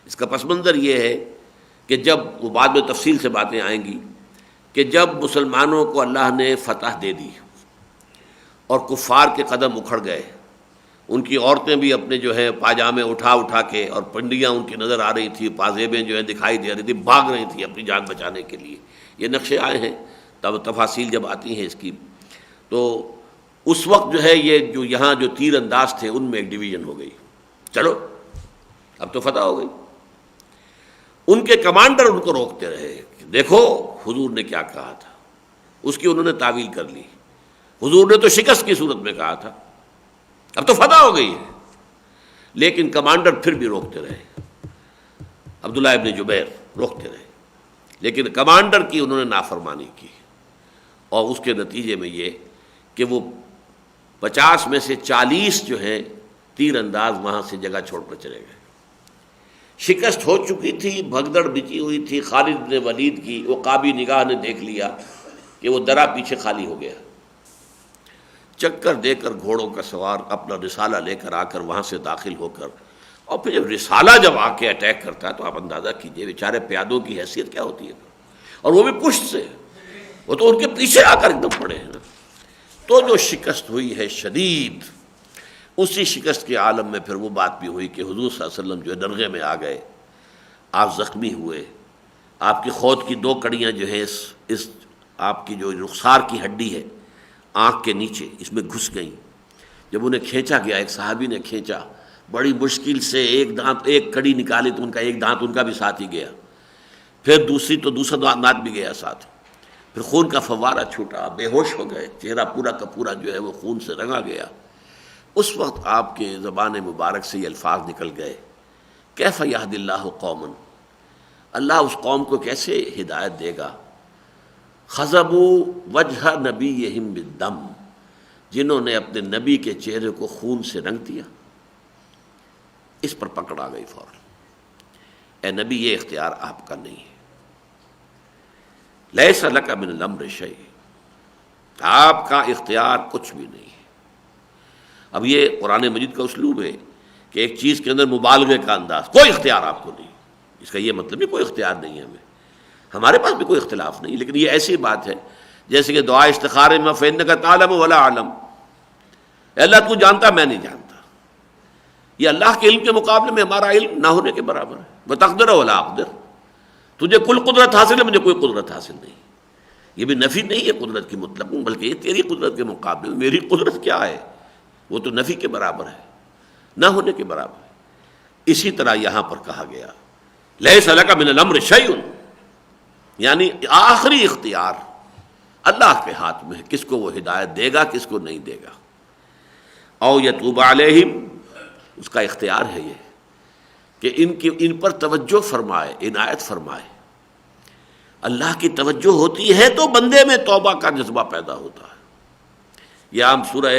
اس کا پس منظر یہ ہے کہ جب وہ بعد میں تفصیل سے باتیں آئیں گی کہ جب مسلمانوں کو اللہ نے فتح دے دی اور کفار کے قدم اکھڑ گئے، ان کی عورتیں بھی اپنے جو ہے پاجامے اٹھا اٹھا کے، اور پنڈیاں ان کی نظر آ رہی تھی، پازیبیں جو ہیں دکھائی دے رہی تھی، بھاگ رہی تھی اپنی جان بچانے کے لیے، یہ نقشے آئے ہیں، تب تفاصیل جب آتی ہیں اس کی، تو اس وقت جو ہے یہ جو یہاں جو تیر انداز تھے ان میں ایک ڈویژن ہو گئی، چلو اب تو فتح ہو گئی۔ ان کے کمانڈر ان کو روکتے رہے، دیکھو حضور نے کیا کہا تھا، اس کی انہوں نے تعویل کر لی، حضور نے تو شکست کی صورت میں کہا تھا، اب تو فتح ہو گئی ہے، لیکن کمانڈر پھر بھی روکتے رہے، عبداللہ ابن جبیر روکتے رہے، لیکن کمانڈر کی انہوں نے نافرمانی کی، اور اس کے نتیجے میں یہ کہ وہ 50 میں سے 40 جو ہیں تیر انداز وہاں سے جگہ چھوڑ کر چلے گئے۔ شکست ہو چکی تھی، بھگدڑ بچی ہوئی تھی خالد بن ولید کی، وہ قابی نگاہ نے دیکھ لیا کہ وہ درا پیچھے خالی ہو گیا۔ چکر دے کر گھوڑوں کا سوار اپنا رسالہ لے کر آ کر وہاں سے داخل ہو کر، اور پھر جب رسالہ جب آ کے اٹیک کرتا ہے تو آپ اندازہ کیجئے بیچارے پیادوں کی حیثیت کیا ہوتی ہے، اور وہ بھی پشت سے، وہ تو ان کے پیچھے آ کر ایک دم پڑے ہیں نا۔ تو جو شکست ہوئی ہے شدید، اسی شکست کے عالم میں پھر وہ بات بھی ہوئی کہ حضور صلی اللہ علیہ وسلم جو ہے نرغے میں آ گئے، آپ زخمی ہوئے، آپ کی خود کی 2 کڑیاں جو ہیں اس آپ کی جو رخسار کی ہڈی ہے آنکھ کے نیچے، اس میں گھس گئیں۔ جب انہیں کھینچا گیا، ایک صحابی نے کھینچا، بڑی مشکل سے ایک کڑی نکالی تو ان کا ایک دانت ان کا بھی ساتھ ہی گیا، پھر دوسرا دانت بھی گیا ساتھ، پھر خون کا فوارہ چھوٹا، بے ہوش ہو گئے، چہرہ پورا کا پورا جو ہے وہ خون سے رنگا گیا۔ اس وقت آپ کے زبان مبارک سے یہ الفاظ نکل گئے، کیف یہد اللہ قوما، اللہ اس قوم کو کیسے ہدایت دے گا، خضبوا وجہ نبیہم بالدم، جنہوں نے اپنے نبی کے چہرے کو خون سے رنگ دیا۔ اس پر پکڑ آ گئی فوراً، اے نبی یہ اختیار آپ کا نہیں ہے، لیس لک من الامر شیء، آپ کا اختیار کچھ بھی نہیں ہے۔ اب یہ قرآن مجید کا اسلوب ہے کہ ایک چیز کے اندر مبالغے کا انداز، کوئی اختیار آپ کو نہیں، اس کا یہ مطلب بھی کوئی اختیار نہیں ہے ہمیں، ہمارے پاس بھی کوئی اختلاف نہیں، لیکن یہ ایسی بات ہے جیسے کہ دعا استخارے میں فإنک تعلم ولا اعلم، اے اللہ تو جانتا میں نہیں جانتا، یہ اللہ کے علم کے مقابلے میں ہمارا علم نہ ہونے کے برابر ہے۔ وتقدر ولا اقدر، تجھے کل قدرت حاصل ہے، مجھے کوئی قدرت حاصل نہیں۔ یہ بھی نفی نہیں ہے قدرت کی مطلق، بلکہ یہ تیری قدرت کے مقابلے میں میری قدرت کیا ہے، وہ تو نفی کے برابر ہے، نہ ہونے کے برابر ہے۔ اسی طرح یہاں پر کہا گیا لیس لک من الامر شیء، یعنی آخری اختیار اللہ کے ہاتھ میں ہے، کس کو وہ ہدایت دے گا کس کو نہیں دے گا۔ او یتوب علیہم، اس کا اختیار ہے یہ کہ ان پر توجہ فرمائے، عنایت فرمائے۔ اللہ کی توجہ ہوتی ہے تو بندے میں توبہ کا جذبہ پیدا ہوتا ہے۔ یہ ہم سورہ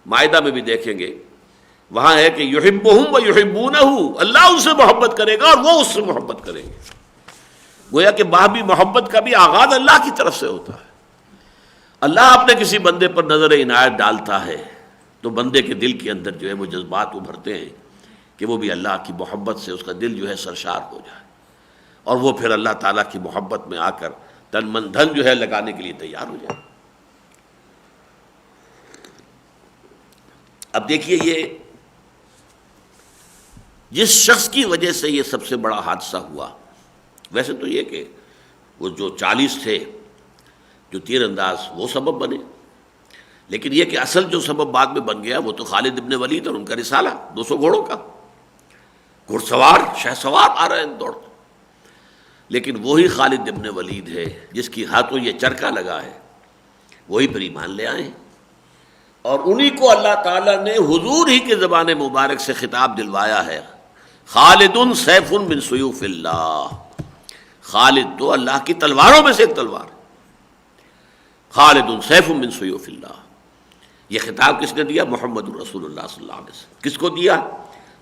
مائدہ میں بھی دیکھیں گے، وہاں ہے کہ یحبہم و یحبونہ، اللہ ان سے محبت کرے گا اور وہ اس سے محبت کریں گے۔ گویا کہ باہمی محبت کا بھی آغاز اللہ کی طرف سے ہوتا ہے۔ اللہ اپنے کسی بندے پر نظر عنایت ڈالتا ہے تو بندے کے دل کے اندر جو ہے وہ جذبات ابھرتے ہیں کہ وہ بھی اللہ کی محبت سے اس کا دل جو ہے سرشار ہو جائے، اور وہ پھر اللہ تعالیٰ کی محبت میں آ کر تن من دھن جو ہے لگانے کے لیے تیار ہو جائے۔ اب دیکھیے، یہ جس شخص کی وجہ سے یہ سب سے بڑا حادثہ ہوا، ویسے تو یہ کہ وہ جو 40 تھے جو تیر انداز وہ سبب بنے، لیکن یہ کہ اصل جو سبب بعد میں بن گیا وہ تو خالد ابن ولید اور ان کا رسالہ 200 گھوڑوں کا، گھڑ سوار شہ سوار آ رہے ہیں دوڑ، لیکن وہی خالد ابن ولید ہے جس کی ہاتھوں یہ چرکا لگا ہے، وہی پر ایمان لے آئے ہیں، اور انہی کو اللہ تعالیٰ نے حضور ہی کے زبان مبارک سے خطاب دلوایا ہے، خالد سیف من سیوف اللہ، خالد تو اللہ کی تلواروں میں سے ایک تلوار، خالد سیف من سیوف اللہ۔ یہ خطاب کس نے دیا؟ محمد رسول اللہ صلی اللہ علیہ وسلم۔ کس کو دیا؟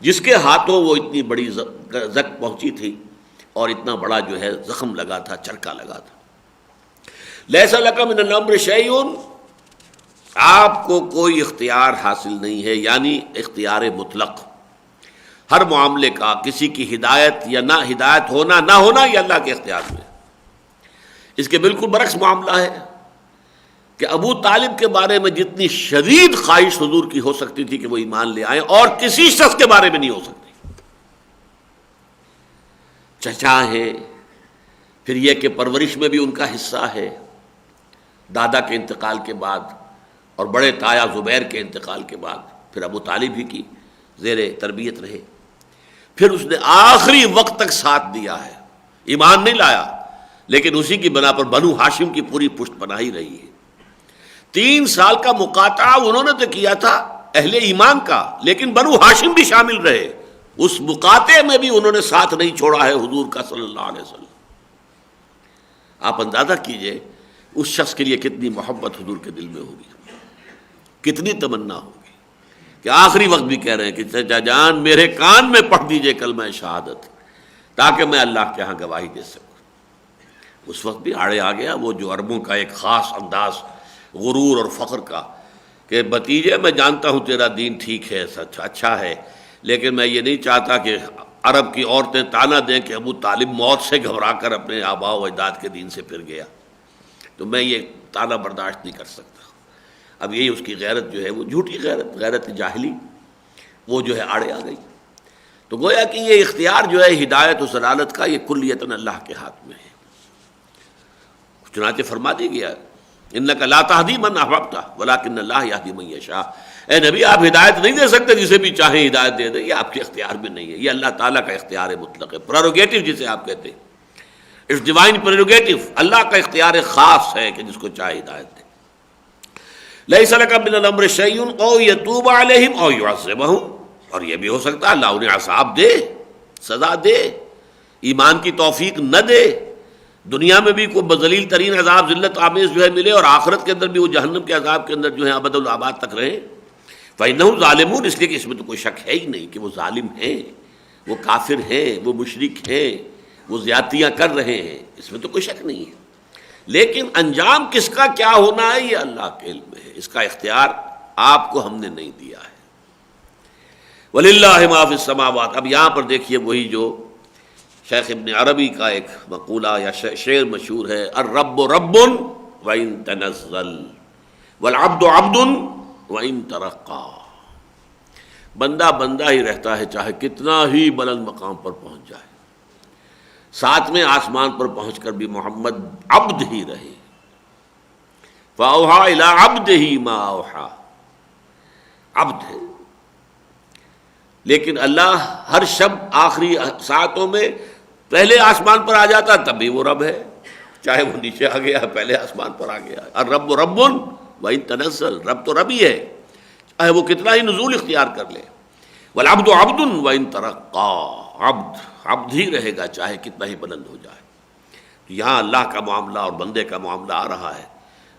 جس کے ہاتھوں وہ اتنی بڑی زک پہنچی تھی اور اتنا بڑا جو ہے زخم لگا تھا، چرکا لگا تھا۔ لیس لک من الامر شیء، آپ کو کوئی اختیار حاصل نہیں ہے، یعنی اختیار مطلق ہر معاملے کا، کسی کی ہدایت یا نہ ہدایت ہونا نہ ہونا یہ اللہ کے اختیار میں۔ اس کے بالکل برعکس معاملہ ہے کہ ابو طالب کے بارے میں جتنی شدید خواہش حضور کی ہو سکتی تھی کہ وہ ایمان لے آئیں، اور کسی شخص کے بارے میں نہیں ہو سکتی۔ چچا ہے، پھر یہ کہ پرورش میں بھی ان کا حصہ ہے، دادا کے انتقال کے بعد اور بڑے تایا زبیر کے انتقال کے بعد پھر ابو طالب ہی کی زیر تربیت رہے، پھر اس نے آخری وقت تک ساتھ دیا ہے، ایمان نہیں لایا، لیکن اسی کی بنا پر بنو ہاشم کی پوری پشت پناہی رہی ہے۔ 3 سال کا مقاطعہ انہوں نے تو کیا تھا اہل ایمان کا، لیکن بنو ہاشم بھی شامل رہے، اس مقاطعے میں بھی انہوں نے ساتھ نہیں چھوڑا ہے حضور کا صلی اللہ علیہ وسلم۔ آپ اندازہ کیجئے اس شخص کے لیے کتنی محبت حضور کے دل میں ہوگی، کتنی تمنا ہوگی کہ آخری وقت بھی کہہ رہے ہیں کہ چچا جان میرے کان میں پڑھ دیجئے کلمہ شہادت تاکہ میں اللہ کے ہاں گواہی دے سکوں۔ اس وقت بھی آڑے آ گیا وہ جو عربوں کا ایک خاص انداز غرور اور فخر کا کہ بھتیجے میں جانتا ہوں تیرا دین ٹھیک ہے، سچ اچھا ہے، لیکن میں یہ نہیں چاہتا کہ عرب کی عورتیں طعنہ دیں کہ ابو طالب موت سے گھبرا کر اپنے آباء و اجداد کے دین سے پھر گیا، تو میں یہ طعنہ برداشت نہیں کر سکتا۔ اب یہی اس کی غیرت جو ہے وہ جھوٹی غیرت، غیرت جاہلی، وہ جو ہے آڑے آ گئی۔ تو گویا کہ یہ اختیار جو ہے ہدایت و ضلالت کا یہ کلیتاً اللہ کے ہاتھ میں ہے۔ چنانچہ فرما دی گیا انک لا تہدی من احببت ولکن اللہ یہدی من یشاء، اے نبی آپ ہدایت نہیں دے سکتے، جسے بھی چاہیں ہدایت دے دیں، یہ آپ کے اختیار میں نہیں ہے، یہ اللہ تعالیٰ کا اختیار مطلق ہے، پریروگیٹو جسے آپ کہتے ہیں، اٹس ڈیوائن پریروگیٹو، اللہ کا اختیار خاص ہے کہ جس کو چاہے ہدایت دے۔ لیس لک من الامر شیء او یتوب علیہم او یعذبہم، اور یہ بھی ہو سکتا ہے اللہ انہیں عذاب دے، سزا دے، ایمان کی توفیق نہ دے، دنیا میں بھی کوئی بذلیل ترین عذاب ذلت آمیز جو ہے ملے، اور آخرت کے اندر بھی وہ جہنم کے عذاب کے اندر جو ہے ابد الآباد تک رہیں۔ فإنہم ظالمون، اس لیے کہ اس میں تو کوئی شک ہے ہی نہیں کہ وہ ظالم ہیں، وہ کافر ہیں، وہ مشرک ہیں، وہ زیادتیاں کر رہے ہیں، اس میں تو کوئی شک نہیں ہے، لیکن انجام کس کا کیا ہونا ہے یہ اللہ کے علم میں ہے، اس کا اختیار آپ کو ہم نے نہیں دیا ہے۔ وَلِلَّهِ مَا فِي السَّمَاوَاتِ، اب یہاں پر دیکھیے وہی جو شیخ ابن عربی کا ایک مقولہ یا شعر مشہور ہے، الرب رب وَإِن تَنَزَّلْ وَالْعَبْدُ عَبْدٌ وَإِن تَرَقَّى، بندہ بندہ ہی رہتا ہے چاہے کتنا ہی بلند مقام پر پہنچ جائے، ساتویں آسمان پر پہنچ کر بھی محمد عبد ہی رہے۔ فَأَوْحَىٰ إِلَىٰ عَبْدِهِ مَا أَوْحَىٰ، عبد ہے، لیکن اللہ ہر شب آخری ساعتوں میں پہلے آسمان پر آ جاتا تب بھی وہ رب ہے، چاہے وہ نیچے آ گیا پہلے آسمان پر آ گیا۔ الرب رب وَإِن تَنَزَّلْ، رب تو رب ہی ہے چاہے وہ کتنا ہی نزول اختیار کر لے۔ وَالْعَبْدُ عَبْدٌ وَإِن تَرَقَّى، عبد عبد ہی رہے گا چاہے کتنا ہی بلند ہو جائے۔ یہاں اللہ کا معاملہ اور بندے کا معاملہ آ رہا ہے،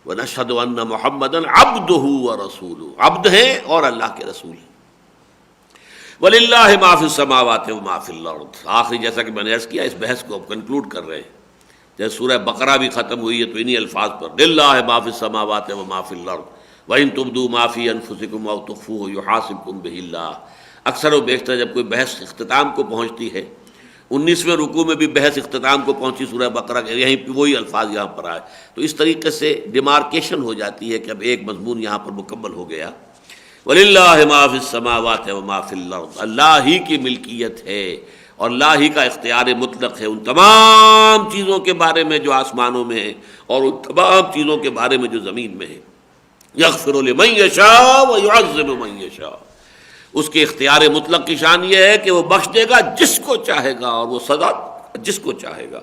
وَنَشْهَدُ أَنَّ مُحَمَّدًا عَبْدُهُ وَرَسُولُهُ، عبد ہیں اور اللہ کے رسول ہیں۔ وَلِلَّهِ مَا فِي السَّمَاوَاتِ وَمَا فِي الْأَرْضِ، آخری جیسا کہ میں نے عرض کیا اس بحث کو اب کنکلوڈ کر رہے ہیں، جیسے سورہ بقرہ بھی ختم ہوئی ہے تو انہی الفاظ پر لِلَّهِ مَا فِي السَّمَاوَاتِ وَمَا فِي الْأَرْضِ وَإِن تُبْدُوا مَا فِي أَنفُسِكُمْ أَوْ تُخْفُوهُ يُحَاسِبْكُم بِهِ اللَّهُ۔ اکثر و بیشتر جب کوئی بحث اختتام کو پہنچتی ہے، 19ویں رکوع میں بھی بحث اختتام کو پہنچی سورہ بقرہ کے، یہیں پہ وہی الفاظ یہاں پر آئے، تو اس طریقے سے ڈیمارکیشن ہو جاتی ہے کہ اب ایک مضمون یہاں پر مکمل ہو گیا۔ وَلِلَّهِ مَا فِي السَّمَاوَاتِ وَمَا فِي الْأَرْضِ، اللہ ہی کی ملکیت ہے اور اللہ ہی کا اختیار مطلق ہے ان تمام چیزوں کے بارے میں جو آسمانوں میں ہیں اور ان تمام چیزوں کے بارے میں جو زمین میں ہیں۔ یغفر لمن یشاء ویعذب من یشاء، اس کے اختیار مطلق کی شان یہ ہے کہ وہ بخش دے گا جس کو چاہے گا اور وہ سزا جس کو چاہے گا۔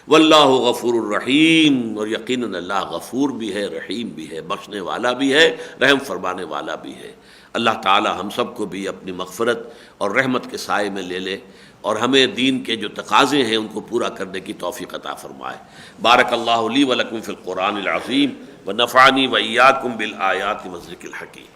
واللہ غفور الرحیم، اور یقیناً اللہ غفور بھی ہے، رحیم بھی ہے، بخشنے والا بھی ہے، رحم فرمانے والا بھی ہے۔ اللہ تعالی ہم سب کو بھی اپنی مغفرت اور رحمت کے سائے میں لے لے اور ہمیں دین کے جو تقاضے ہیں ان کو پورا کرنے کی توفیق عطا فرمائے۔ بارک اللہ لی ولکم فی القرآن العظیم ونفعنی وإیاکم بالآیات والذکر الحکیم۔